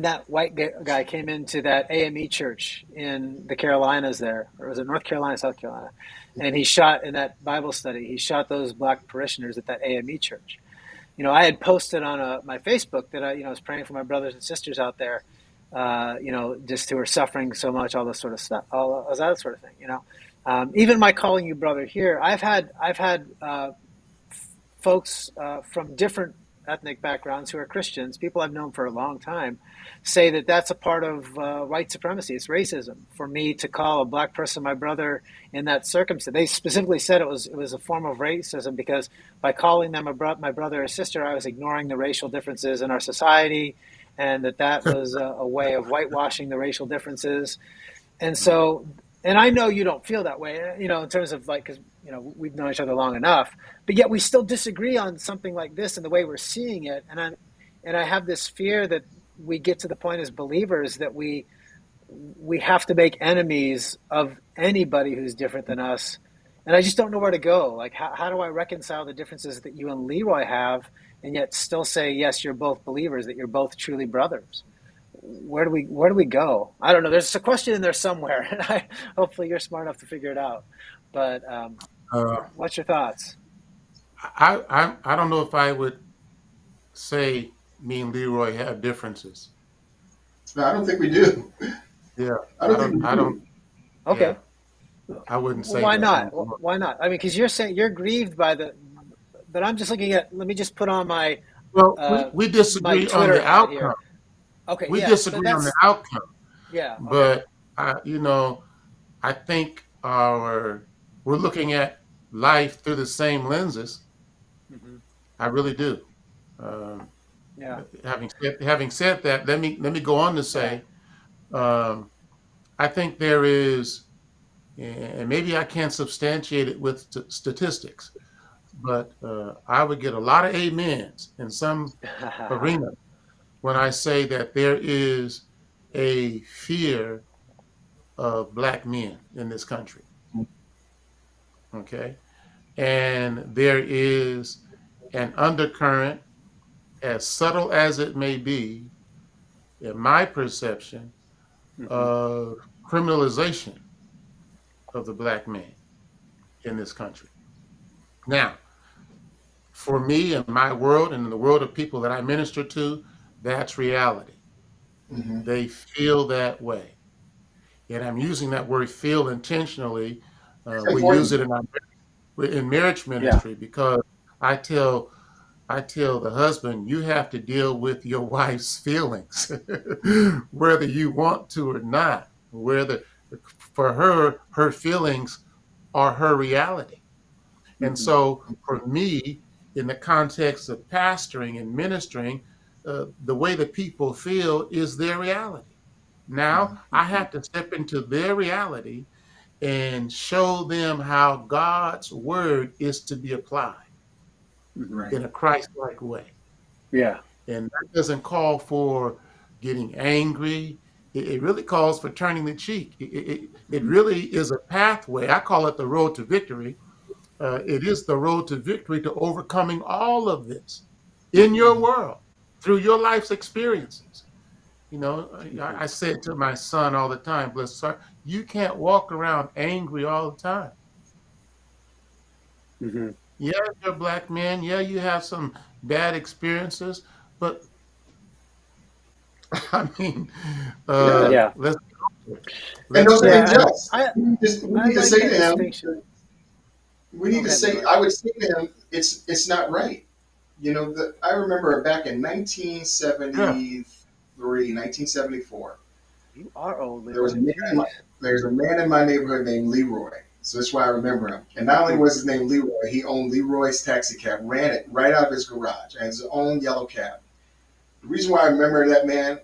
that white guy came into that AME church in the Carolinas there, or was it North Carolina, South Carolina, and he shot in that Bible study, he shot those black parishioners at that AME church. I had posted on my Facebook that I was praying for my brothers and sisters out there, just who are suffering so much, all this sort of stuff, all that sort of thing. Even my calling you brother here, I've had folks from different ethnic backgrounds who are Christians, people I've known for a long time, say that that's a part of white supremacy. It's racism for me to call a black person my brother in that circumstance. They specifically said it was a form of racism because by calling them my brother or sister, I was ignoring the racial differences in our society, and that was a way of whitewashing the racial differences. And so, and I know you don't feel that way, in terms of like, because, we've known each other long enough, but yet we still disagree on something like this and the way we're seeing it. And I have this fear that we get to the point as believers that we have to make enemies of anybody who's different than us. And I just don't know where to go. Like, how do I reconcile the differences that you and Leroy have and yet still say, yes, you're both believers, that you're both truly brothers? Where do we go? I don't know. There's a question in there somewhere, and hopefully you're smart enough to figure it out. But Uh, what's your thoughts? I don't know if I would say me and Leroy have differences. No, I don't think we do. Yeah, I don't think we I don't. do. Yeah, Okay, I wouldn't well, say why that. not? Why not? I mean, because you're saying you're grieved by the, but I'm just looking at. Let me just put on Well, uh, we my disagree on Twitter the hat outcome. here. Okay, We yeah, but disagree on the that's outcome, yeah. Okay. but you know, I think our we're looking at life through the same lenses. Hmm. I really do. Um, Yeah. having said that, let me go on to Yeah. say, um, I think there is, and maybe I can't substantiate it with statistics, but I would get a lot of amens in some arena when I say that there is a fear of black men in this country. Okay. And there is an undercurrent, as subtle as it may be, in my perception, Hmm. of criminalization of the black man in this country. Now, for me and my world and in the world of people that I minister to, that's reality. Hmm. They feel that way. And I'm using that word feel intentionally. It's We use important. it in marriage Yeah. ministry because I tell I tell the husband, you have to deal with your wife's feelings, whether you want to or not. Whether for her, her feelings are her reality. And Hmm. so for me, in the context of pastoring and ministering, the way that people feel is their reality. Now I have to step into their reality and show them how God's word is to be applied Hmm. Right. in a Christ-like way. Yeah. And that doesn't call for getting angry. It really calls for turning the cheek. It Hmm. really is a pathway. I call it the road to victory. It is the road to victory to overcoming all of this in your Hmm. world through your life's experiences. Hmm. I say it to my son all the time, bless his heart, You can't walk around angry all the time. Hmm. Yeah, you're a black man. Yeah, you have some bad experiences, but I mean, Yeah, Yeah. let's and let's those are Yeah. let's unjust. I We I need to like say that to him, distinction. we Oh, need go to ahead, say, Leroy. I would say to him, it's not right. I remember back in yeah 1973, 1974, You are old, there was a Leroy. man in Jeez. my, there's a man in my neighborhood named Leroy. So that's why I remember him. And not only Hmm. was his name Leroy, he owned Leroy's taxi cab, ran it right out of his garage, and his own yellow cab. The reason why I remember that man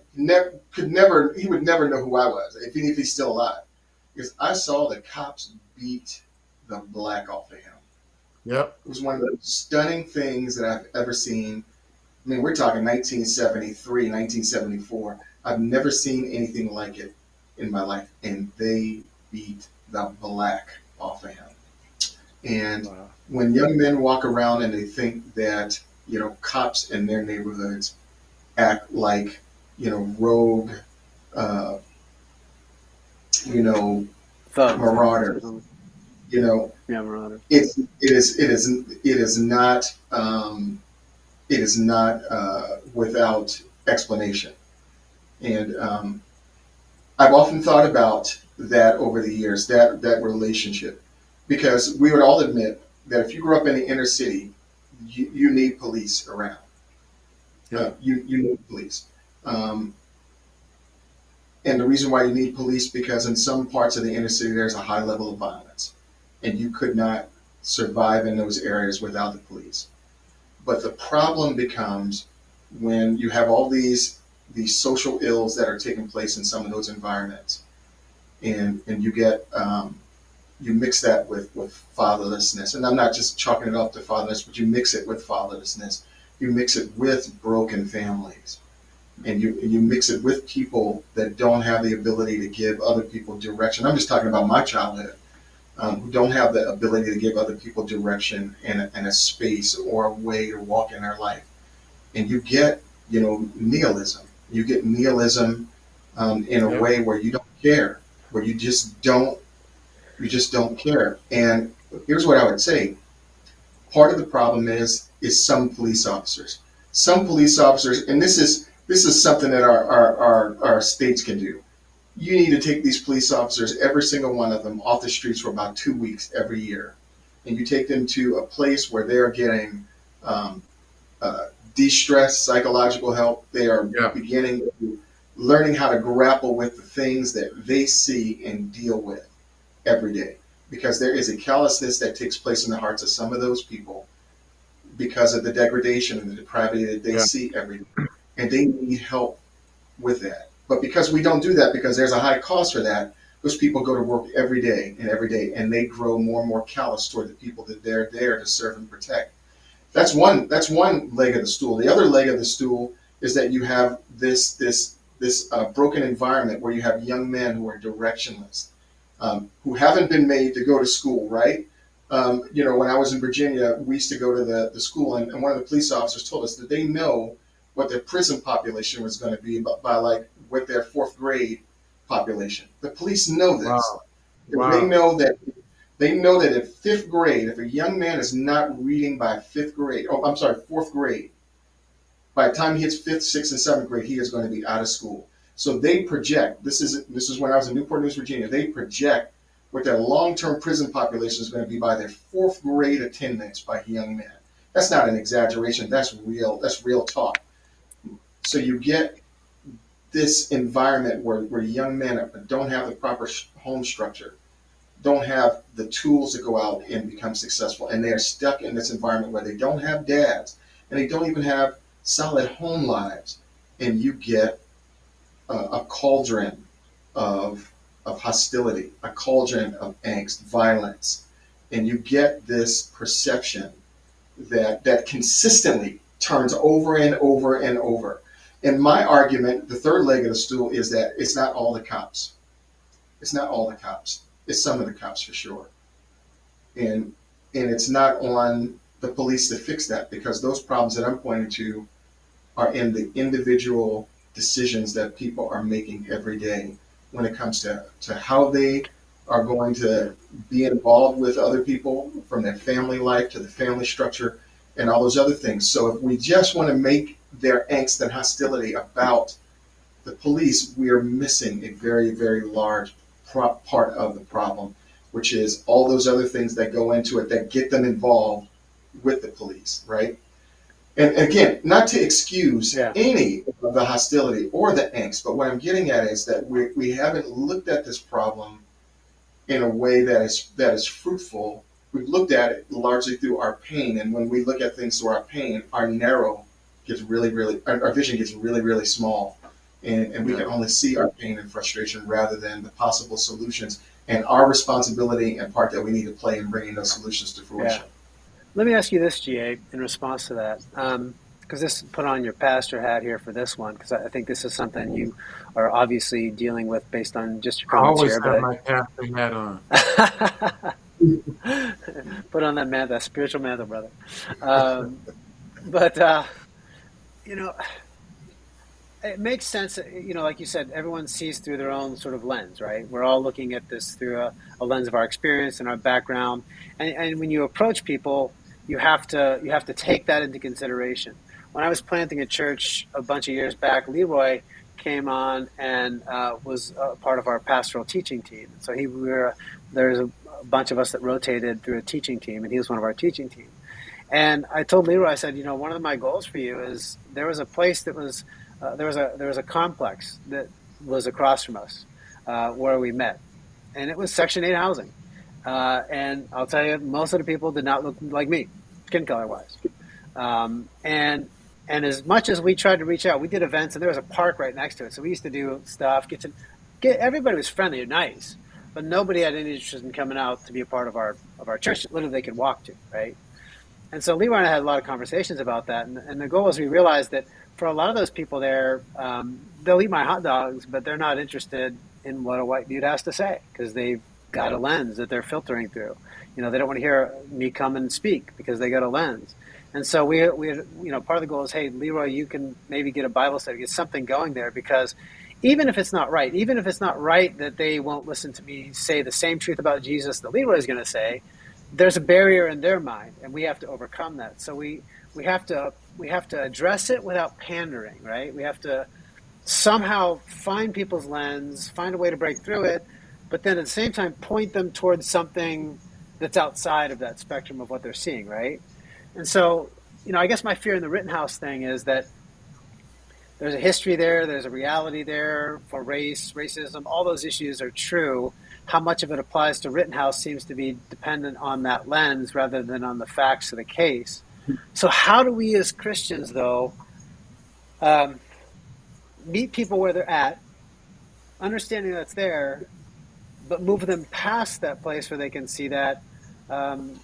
he would never know who I was, even if he's still alive, because I saw the cops beat the black off of him. yep It was one of the stunning things that I've ever seen. I mean, we're talking 1973, 1974. I've never seen anything like it in my life. And they beat the black off of him. And Wow. when young men walk around and they think that, cops in their neighborhoods act like, rogue, uh, you know, Thugs or marauders, something. you know, Yeah, Marauder. it is not without explanation. And I've often thought about that over the years, that relationship, because we would all admit that if you grew up in the inner city, you need police around. yeah You need police. Um, and the reason why you need police because in some parts of the inner city there's a high level of violence, and you could not survive in those areas without the police. But the problem becomes when you have all these social ills that are taking place in some of those environments, and you get you mix that with fatherlessness, and I'm not just chalking it up to fatherlessness, but you mix it with fatherlessness. You mix it with broken families, and you mix it with people that don't have the ability to give other people direction. I'm just talking about my childhood, who don't have the ability to give other people direction and a space or a way to walk in their life. And you get, nihilism. You get nihilism in a yep way where you don't care, where you just don't care. And here's what I would say: part of the problem is some police officers. Some police officers, and this is something that our states can do. You need to take these police officers, every single one of them, off the streets for about 2 weeks every year, and you take them to a place where they're getting um, uh, de-stress, psychological help. They are yeah beginning to learning how to grapple with the things that they see and deal with every day, because there is a callousness that takes place in the hearts of some of those people because of the degradation and the depravity that they yeah see every day, and they need help with that. But because we don't do that, because there's a high cost for that, those people go to work every day, and they grow more and more callous toward the people that they're there to serve and protect. That's one leg of the stool. The other leg of the stool is that you have this broken environment where you have young men who are directionless, who haven't been made to go to school. Right? When I was in Virginia, we used to go to the school, and one of the police officers told us that they know what their prison population was going to be by like with their fourth grade population. The police know this. wow They wow know that they know that in fifth grade, if a young man is not reading by fifth grade, oh, I'm sorry, fourth grade, by the time he hits fifth, sixth, and seventh grade, he is going to be out of school. So they project. This is when I was in Newport News, Virginia. They project what their long-term prison population is going to be by their fourth grade attendance by young men. That's not an exaggeration. That's real. That's real talk. So you get this environment where young men don't have the proper home structure, don't have the tools to go out and become successful, and they are stuck in this environment where they don't have dads and they don't even have solid home lives, and you get a cauldron of hostility, a cauldron of angst, violence, and you get this perception that consistently turns over and over and over. And my argument, the third leg of the stool, is that it's not all the cops. It's not all the cops. It's some of the cops for sure, and it's not on the police to fix that, because those problems that I'm pointing to are in the individual decisions that people are making every day when it comes to how they are going to be involved with other people, from their family life to the family structure and all those other things. So if we just want to make their angst and hostility about the police, we are missing a very, very large part of the problem, which is all those other things that go into it that get them involved with the police, right? And again, not to excuse Yeah. any of the hostility or the angst, but what I'm getting at is that we haven't looked at this problem in a way that is fruitful. We've looked at it largely through our pain, and when we look at things through our pain, our narrow gets really, really, our vision gets really, really small, and we Yeah. can only see our pain and frustration rather than the possible solutions and our responsibility and part that we need to play in bringing those solutions to Yeah. fruition. Let me ask you this, GA, in response to that, because this put on your pastor hat here for this one, because I think this is something you are obviously dealing with based on just your I comments always here. have But my pastor hat on. put on that man, that spiritual mantle, brother. Um, but you know, it makes sense. Like you said, everyone sees through their own sort of lens, right? We're all looking at this through a lens of our experience and our background. And when you approach people, you have to take that into consideration. When I was planting a church a bunch of years back, Leroy came on and was a part of our pastoral teaching team. So there's a bunch of us that rotated through a teaching team, and he was one of our teaching team. And I told Leroy, I said, one of my goals for you is there was a place that was there was a complex that was across from us where we met, and it was Section 8 housing. And I'll tell you, most of the people did not look like me, skin color wise. And as much as we tried to reach out, we did events, and there was a park right next to it. So we used to do stuff. Get everybody was friendly and nice, but nobody had any interest in coming out to be a part of our church that literally they could walk to, right? And so Leroy and I had a lot of conversations about that. And the goal was we realized that for a lot of those people there, they'll eat my hot dogs, but they're not interested in what a white dude has to say because they've got a lens that they're filtering through. They don't want to hear me come and speak because they got a lens. And so we part of the goal is, hey, Leroy, you can maybe get a Bible study, get something going there, because even if it's not right that they won't listen to me say the same truth about Jesus that Leroy is going to say, there's a barrier in their mind, and we have to overcome that. So we have to address it without pandering, right? We have to somehow find people's lens, find a way to break through it, but then at the same time point them towards something that's outside of that spectrum of what they're seeing, right? And so, I guess my fear in the Rittenhouse thing is that there's a history there, there's a reality there for race, racism, all those issues are true. How much of it applies to Rittenhouse seems to be dependent on that lens rather than on the facts of the case. So how do we as Christians, though, meet people where they're at, understanding that's there, but move them past that place where they can see that, and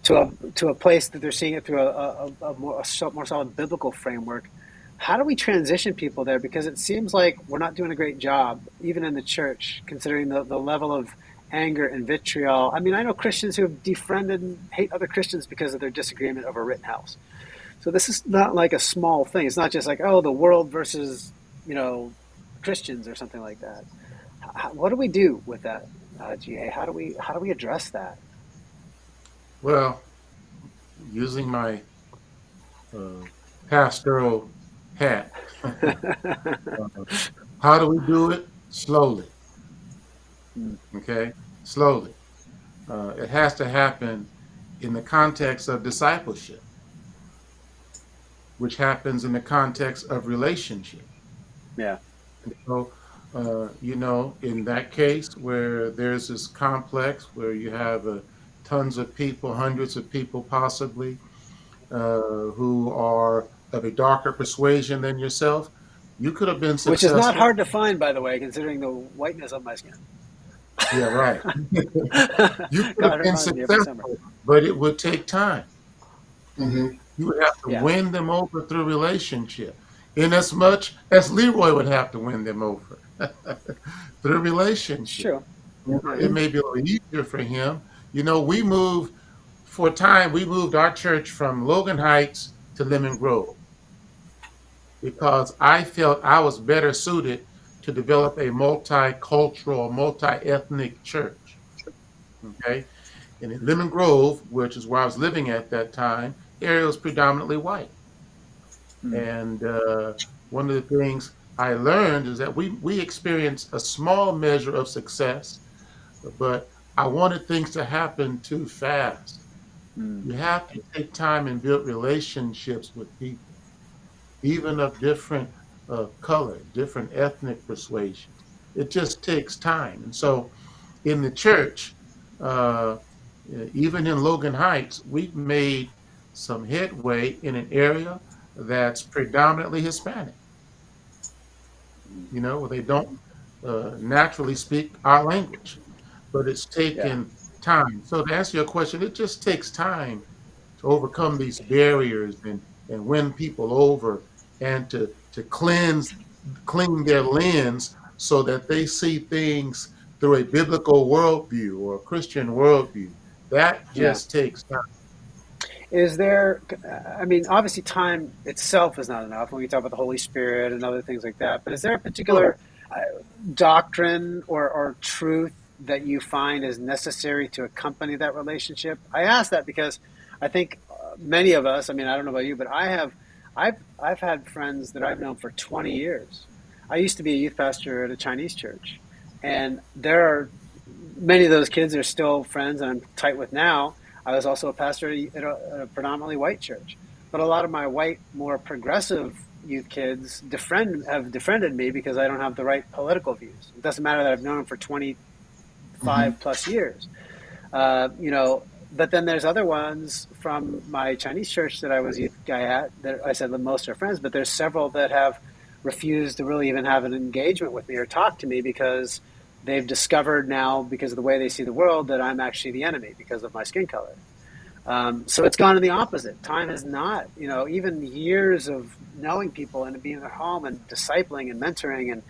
to a place that they're seeing it through a more solid biblical framework. How do we transition people there? Because it seems like we're not doing a great job, even in the church, considering the level of anger and vitriol. I mean, I know Christians who have defriended and hate other Christians because of their disagreement over Rittenhouse. So this is not like a small thing. It's not just like, oh, the world versus, Christians or something like that. What do we do with that, GA? How do we address that? Well, using my uh, pastoral hat, how do we do it? Slowly. Okay, slowly. It has to happen in the context of discipleship, which happens in the context of relationship. Yeah. So, in that case where there's this complex where you have tons of people, hundreds of people possibly, who are of a darker persuasion than yourself, you could have been Which is not successful. hard to find, by the way, considering the whiteness of my skin. Yeah, right. You could God have been reminds me every summer. successful, but it would take time. Mm-hmm. You would have to Yeah, win them over through relationship, in as much as Leroy would have to win them over through it's relationship. true. Yeah. It may be a little easier for him. We moved for a time. We moved our church from Logan Heights to Lemon Grove because I felt I was better suited to develop a multicultural, multi-ethnic church. Okay. And in Lemon Grove, which is where I was living at that time, the area was predominantly white. Mm. And one of the things I learned is that we experienced a small measure of success, but I wanted things to happen too fast. Mm. You have to take time and build relationships with people, even of different color, different ethnic persuasions. It just takes time. And so in the church, uh, even in Logan Heights, we've made some headway in an area that's predominantly Hispanic, where they don't naturally speak our language, but it's Yeah. taken time. So to answer your question, it just takes time to overcome these barriers and win people over and to clean their lens so that they see things through a biblical worldview or a Christian worldview. That Yeah. just takes time. Is there, I mean, obviously time itself is not enough when we talk about the Holy Spirit and other things like that, but is there a Sure. particular doctrine or truth that you find is necessary to accompany that relationship? I ask that because I think many of us, I mean, I don't know about you, but I've had friends that I've known for 20 years. I used to be a youth pastor at a Chinese church, and there are many of those kids are still friends I'm tight with now. I was also a pastor at a predominantly white church, but a lot of my white, more progressive youth kids have defriended me because I don't have the right political views. It doesn't matter that I've known them for Hmm. 25 plus years. But then there's other ones from my Chinese church that I was a youth guy at that I said most are friends, but there's several that have refused to really even have an engagement with me or talk to me because they've discovered now, because of the way they see the world, that I'm actually the enemy because of my skin color. So it's gone in the opposite. Time is not, even years of knowing people and being in their home and discipling and mentoring and,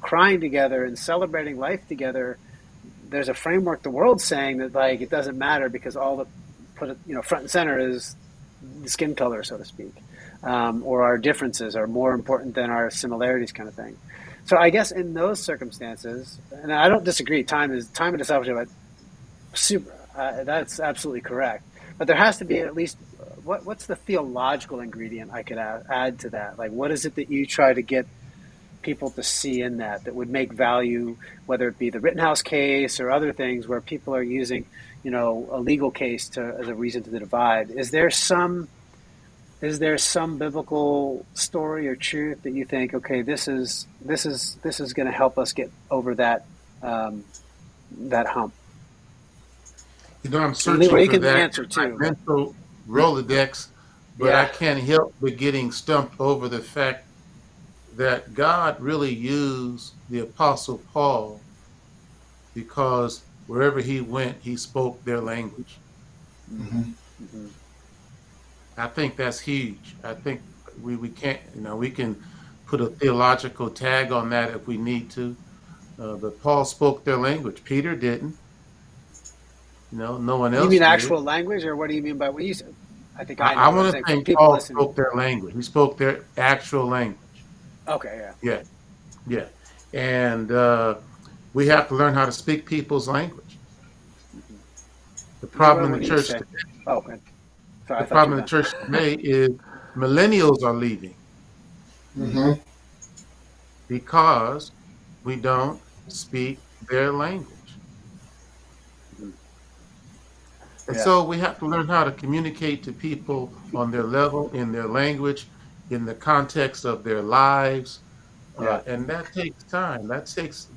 crying together and celebrating life together. There's a framework the world's saying that like it doesn't matter because all the put it, front and center is the skin color, so to speak, or our differences are more important than our similarities, kind of thing. So I guess in those circumstances, and I don't disagree, time and discipleship. Super, that's absolutely correct. But there has to be at least what's the theological ingredient I could add to that? Like, what is it that you try to get people to see in that would make value, whether it be the Rittenhouse case or other things where people are using, a legal case as a reason to divide? Is there some biblical story or truth that you think, okay, this is going to help us get over that hump? I'm And searching Leroy, you for can that answer in too, my but mental Rolodex, but I yeah. can't help but getting stumped over the fact that God really used the Apostle Paul because wherever he went, he spoke their language. Mm, Hmm. mhm. I think that's huge. I think we can't, we can put a theological tag on that if we need to. But Paul spoke their language. Peter didn't. No one You else mean did. actual language, or what do you mean by what you said? I think I I know, but I'm want to saying for think people Paul listening. spoke their language. He spoke their actual language. Okay, yeah. Yeah, yeah. And we have to learn how to speak people's language. Hmm. The Leroy, problem in what the do you church say? Oh, good. Sorry, the I thought you problem were in the done. church today is millennials are leaving Mm, Hmm. because we don't speak their language. mhm. And Yeah, so we have to learn how to communicate to people on their level, in their language, in the context of their lives. yeah. And that takes time. That takes,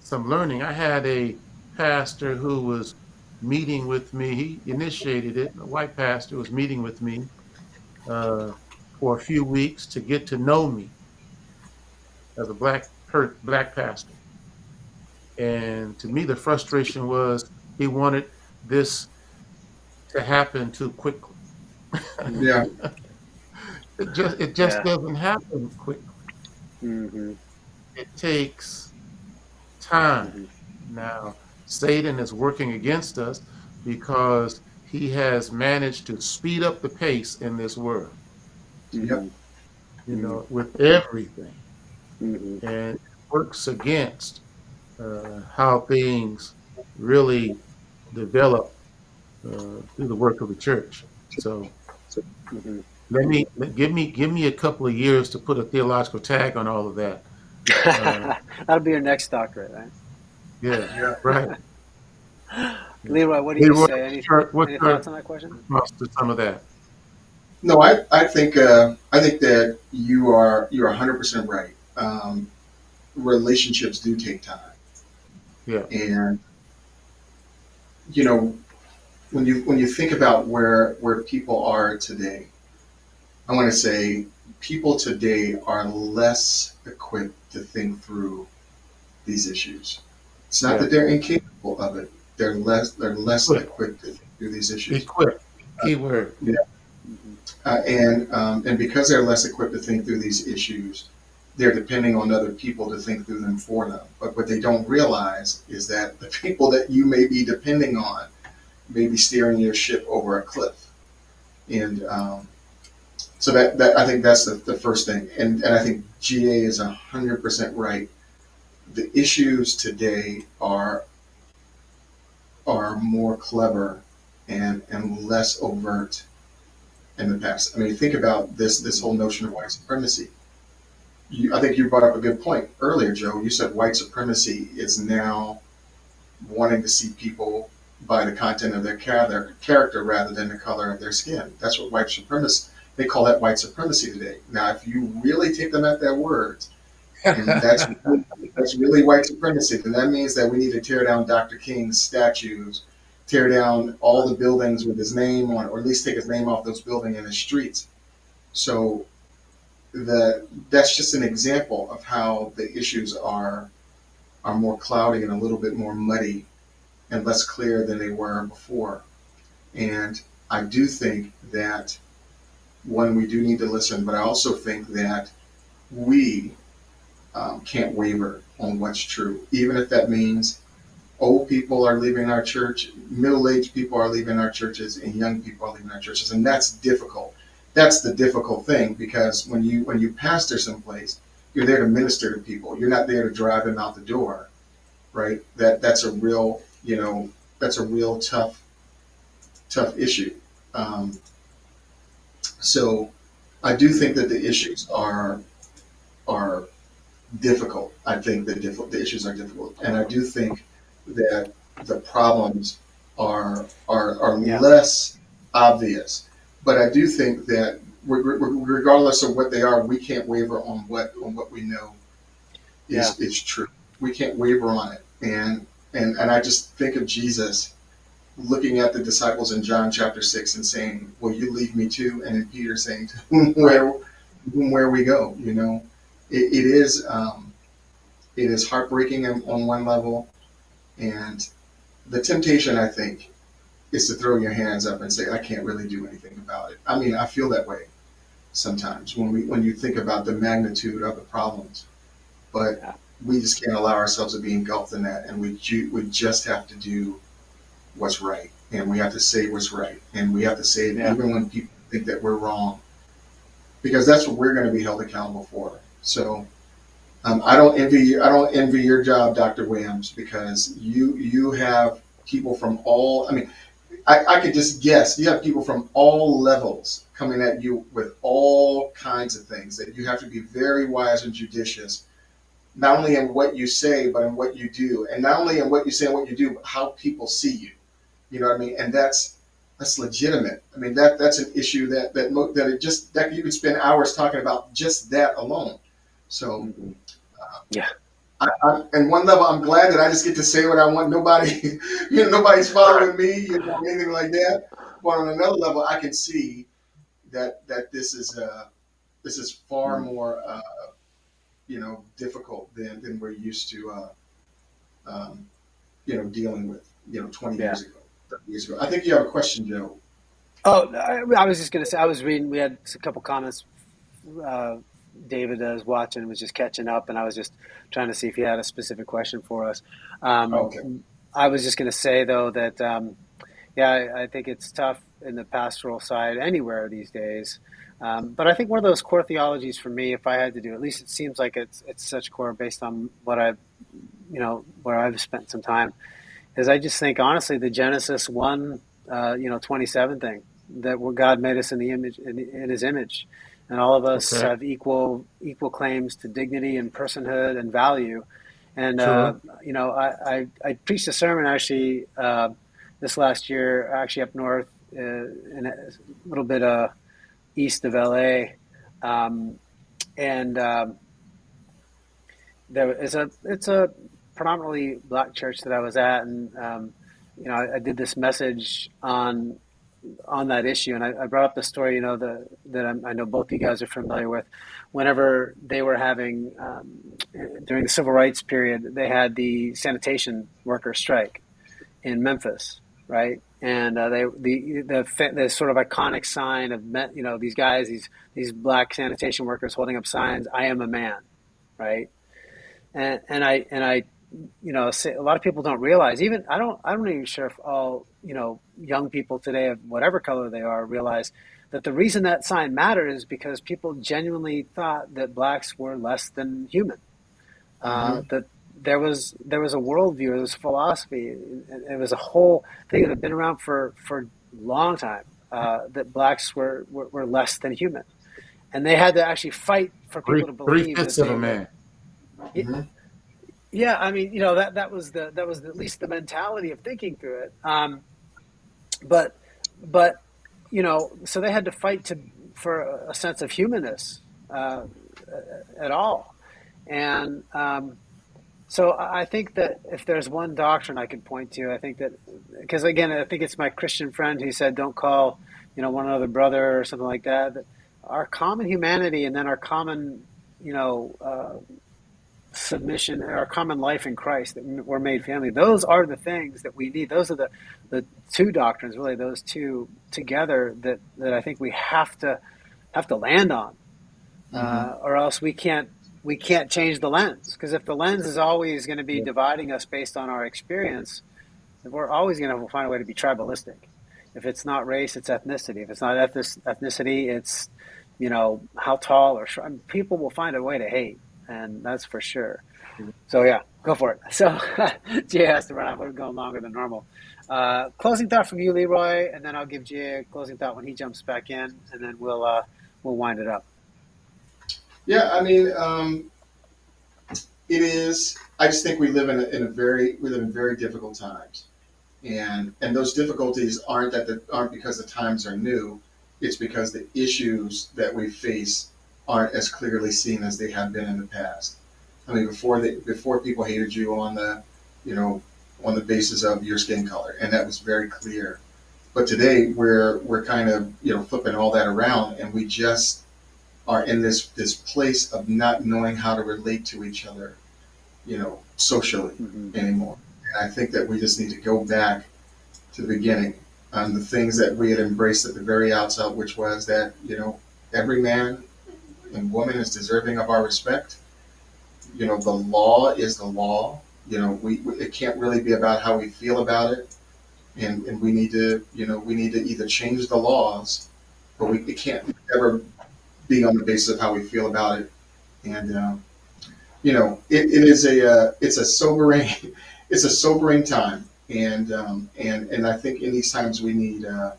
some learning. I had a pastor who was meeting with me. He initiated it. A white pastor was meeting with me uh, for a few weeks to get to know me as a black pastor. And to me, the frustration was he wanted this to happen too quickly. Mm, Yeah. It just yeah. doesn't happen quickly. Hmm. It takes time. Hmm. Now, Satan is working against us because he has managed to speed up the pace in this world, Yep. Hmm. Hmm. with everything. Hmm. And works against how things really develop through the work of the church. So Hmm. let me give me a couple of years to put a theological tag on all of that. Uh, That'll be your next doctorate, right? yeah, right. Yeah. Leroy, what do you Leroy, say? what's Any your thoughts on that question? response to some of that? No, I think that you're 100% right. Relationships do take time, Yeah, and you know when you think about where people are today, I want to say people today are less equipped to think through these issues. It's not yeah. that they're incapable of it. They're less Equip, equipped to think through these issues. equip. Keyword. Yeah. Hmm. And because they're less equipped to think through these issues, they're depending on other people to think through them for them. But what they don't realize is that the people that you may be depending on may be steering your ship over a cliff. And so that I think that's the first thing. And I think GA is 100% right. The issues today are more clever and less overt in the past. I mean, think about this whole notion of white supremacy. I think you brought up a good point earlier, Joe. You said white supremacy is now wanting to see people by the content of their character rather than the color of their skin. That's what white supremacy. They call that white supremacy today. Now, if you really take them at their words, and that's really white supremacy, then that means that we need to tear down Dr. King's statues, tear down all the buildings with his name on, or at least take his name off those buildings in the streets. So that's just an example of how the issues are more cloudy and a little bit more muddy and less clear than they were before. And I do think that one, we do need to listen, but I also think that we can't waver on what's true, even if that means old people are leaving our church, middle-aged people are leaving our churches, and young people are leaving our churches, and that's difficult. That's the difficult thing because when you pastor someplace, you're there to minister to people. You're not there to drive them out the door, right? That's a real that's a real tough issue. Um, so I do think that the issues are difficult. I think the issues are difficult, and I do think that the problems are Yeah, less obvious. But I do think that regardless of what they are, we can't waver on what we know yeah, is true. We can't waver on it, and I just think of Jesus looking at the disciples in John chapter 6 and saying, "Will you leave me too?" And then Peter saying, "To where we go." It is. It is heartbreaking on one level, and the temptation, I think, is to throw your hands up and say, "I can't really do anything about it." I mean, I feel that way sometimes when you think about the magnitude of the problems, but yeah, we just can't allow ourselves to be engulfed in that, and we just have to do what's right, and we have to say what's right, and we have to say it yeah, even when people think that we're wrong, because that's what we're going to be held accountable for. So I don't envy you. I don't envy your job, Dr. Williams, because you have people from all. I mean, I could just guess you have people from all levels coming at you with all kinds of things that you have to be very wise and judicious, not only in what you say but in what you do, and not only in what you say and what you do, but how people see you. You know what I mean? And that's legitimate. I mean that's an issue that it just that you could spend hours talking about just that alone. So hmm, yeah, and one level, I'm glad that I just get to say what I want. Nobody, nobody's following me, anything like that. But on another level, I can see that this is far mm, more, difficult than we're used to, um, dealing with, 20 yeah. years ago, 30 years ago. I think you have a question, Joe. Oh, I was just gonna say I was reading. We had a couple comments. Uh, David was watching and was just catching up, and I was just trying to see if he had a specific question for us. Um, Okay. I was just gonna say though that yeah, I think it's tough. in the pastoral side anywhere these days. But I think one of those core theologies for me, if I had to do, at least it seems like it's such core based on what I've, where I've spent some time, is I just think honestly the Genesis 1, 27 thing, that where God made us in the image in His image, and all of us Okay. have equal claims to dignity and personhood and value. And Sure. I preached a sermon actually this last year, actually up north, in a little bit east of LA, and it's a predominantly black church that I was at, and I did this message on that issue, and I brought up the story, I know both you guys are familiar with. Whenever they were having during the civil rights period, they had the sanitation workers strike in Memphis, right? And the sort of iconic sign of these guys, these black sanitation workers holding up signs, "I am a man," right? And I say, a lot of people don't realize, even I'm not even sure if all young people today of whatever color they are realize that the reason that sign mattered is because people genuinely thought that blacks were less than human. Mm-hmm. That there was a worldview, there was philosophy, it was a whole thing that had been around for a long time, that blacks were less than human, and they had to actually fight for people to Three believe fifths that of they a were. man. Mm-hmm. Yeah, I mean, that was at least the mentality of thinking through it. But but so they had to fight for a sense of humanness at all, and so I think that if there's one doctrine I could point to, I think that, because again, I think it's my Christian friend who said, "Don't call one another brother," or something like that. That our common humanity and then our common submission, our common life in Christ, that we're made family. Those are the things that we need. Those are the two doctrines, really. Those two together that I think we have to land on, Mm-hmm. or else we can't change the lens. Because if the lens is always going to be dividing us based on our experience, we're always going to find a way to be tribalistic. If it's not race, it's ethnicity. If it's not ethnicity, it's how tall or short. I mean, people will find a way to hate, and that's for sure. So yeah, go for it. So Jay has to run out. We're going longer than normal. Closing thought from you, Leroy, and then I'll give Jay a closing thought when he jumps back in, and then we'll wind it up. Yeah, I mean, it is. I just think we live we live in very difficult times, and those difficulties aren't because the times are new. It's because the issues that we face aren't as clearly seen as they have been in the past. I mean, before people hated you on you know, on the basis of your skin color, and that was very clear. But today we're kind of flipping all that around, and we just are in this place of not knowing how to relate to each other, socially Mm-hmm. anymore. And I think that we just need to go back to the beginning on the things that we had embraced at the very outset, which was that every man and woman is deserving of our respect. The law is the law. It can't really be about how we feel about it, and we need to either change the laws, but it can't ever be on the basis of how we feel about it. And it is it's a sobering it's a sobering time, and I think in these times uh,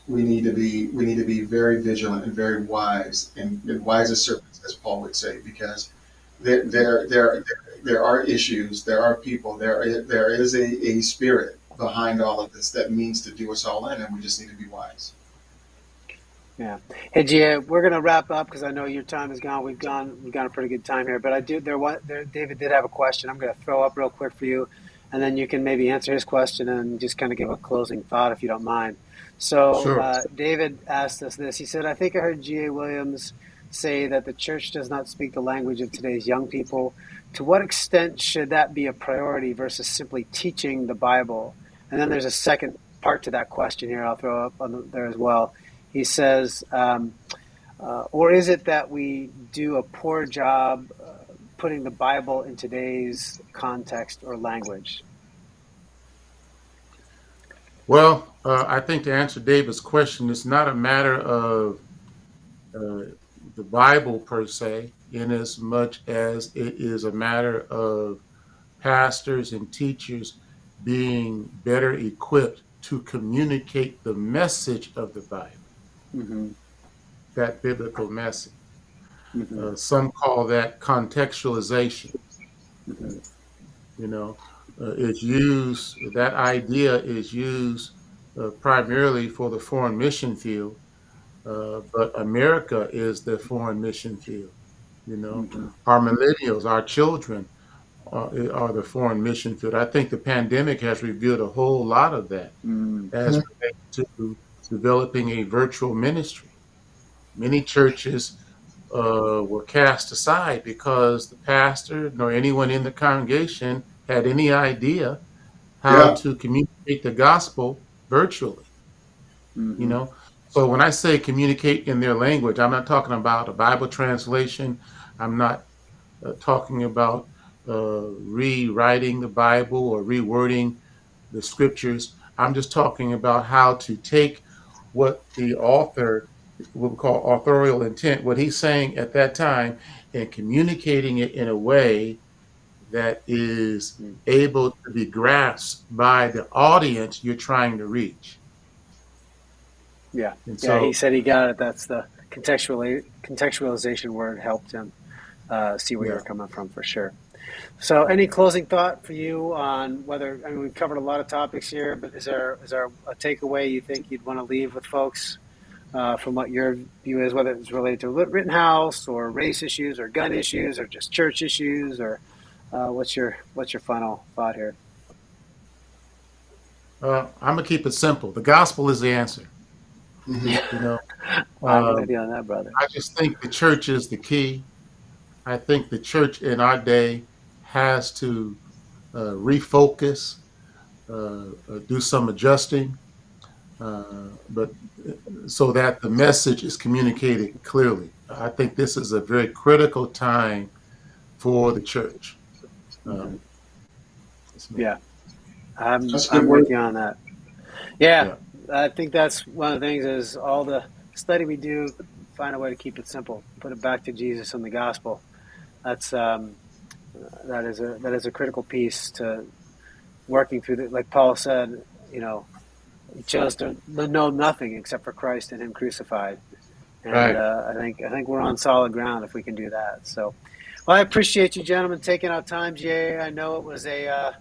we need to be very vigilant and very wise, and wise as serpents, as Paul would say, because there there there there are issues, there are people, there is a spirit behind all of this that means to do us all in, and we just need to be wise. Yeah. Hey, Gia, we're gonna wrap up because I know your time is gone. We've gone a pretty good time here, but I do there. David did have a question. I'm gonna throw up real quick for you, and then you can maybe answer his question and just kind of give a closing thought if you don't mind. So Sure. David asked us this. He said, "I think I heard G.A. Williams say that the church does not speak the language of today's young people. To what extent should that be a priority versus simply teaching the Bible?" And then there's a second part to that question here. I'll throw up there as well. He says, or is it that we do a poor job putting the Bible in today's context or language? Well, I think to answer David's question, it's not a matter of uh, the Bible per se, in as much as it is a matter of pastors and teachers being better equipped to communicate the message of the Bible, Mm-hmm. that biblical message. Mm-hmm. Some call that contextualization. Mm-hmm. You know, it's used, that idea is used primarily for the foreign mission field, but America is the foreign mission field. You know, Mm-hmm. our millennials, our children are the foreign mission field. I think the pandemic has revealed a whole lot of that as relates to developing a virtual ministry. Many churches were cast aside because the pastor nor anyone in the congregation had any idea how Yeah, to communicate the gospel virtually. You Mm-hmm. know, so when I say communicate in their language, I'm not talking about a Bible translation. I'm not talking about rewriting the Bible or rewording the scriptures. I'm just talking about how to take what the author, what we call authorial intent, what he's saying at that time, and communicating it in a way that is Mm. able to be grasped by the audience you're trying to reach. Yeah. And Yeah. He so, said he got it. That's the contextualization word helped him see where you yeah. were coming from for sure. So, any closing thought for you on whether, I mean, we've covered a lot of topics here, but is there a takeaway you think you'd want to leave with folks from what your view is, whether it's related to Rittenhouse or race issues or gun issues or just church issues, or what's your final thought here? I'm gonna keep it simple. The gospel is the answer. hmm Yeah, You know, I'm with um, you on that, brother. I just think the church is the key. I think the church in our day has to refocus, do some adjusting, but so that the message is communicated clearly. I think this is a very critical time for the church. Hmm. Um, yes, ma'am. Yeah, I'm that's a good I'm word. with you on that. Yeah, Yeah, I think that's one of the things is all the study we do, find a way to keep it simple, put it back to Jesus and the gospel. That's that is a critical piece to working through the, like Paul said, you know, he chose to know nothing except for Christ and Him crucified. And right. I think we're on solid ground if we can do that. So, well, I appreciate you gentlemen taking out time, Jay. I know it was a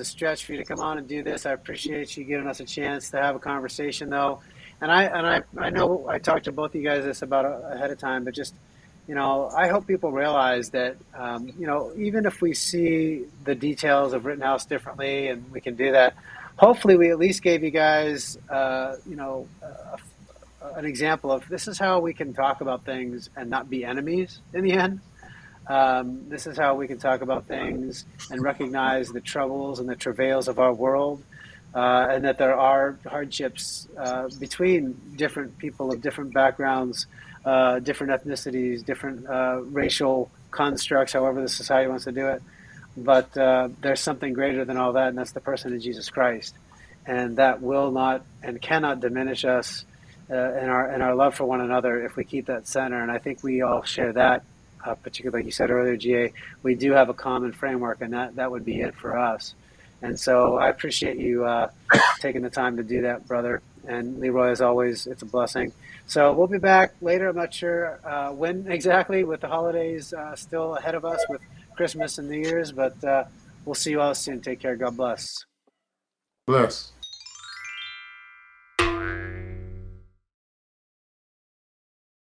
stretch for you to come on and do this. I appreciate you giving us a chance to have a conversation, though. And I know I talked to both of you guys this about ahead of time, but just I hope people realize that even if we see the details of Rittenhouse differently, and we can do that. Hopefully, we at least gave you guys an example of this is how we can talk about things and not be enemies in the end. This is how we can talk about things and recognize the troubles and the travails of our world, and that there are hardships between different people of different backgrounds, different ethnicities, different racial constructs, however the society wants to do it. But there's something greater than all that, and that's the person of Jesus Christ, and that will not and cannot diminish us in our love for one another if we keep that center. And I think we all share that, particularly like you said earlier, GA. We do have a common framework, and that would be it for us. And so I appreciate you taking the time to do that, brother. And Leroy, as always, it's a blessing. So we'll be back later. I'm not sure when exactly, with the holidays still ahead of us with Christmas and New Year's, but we'll see you all soon. Take care. God bless. Bless.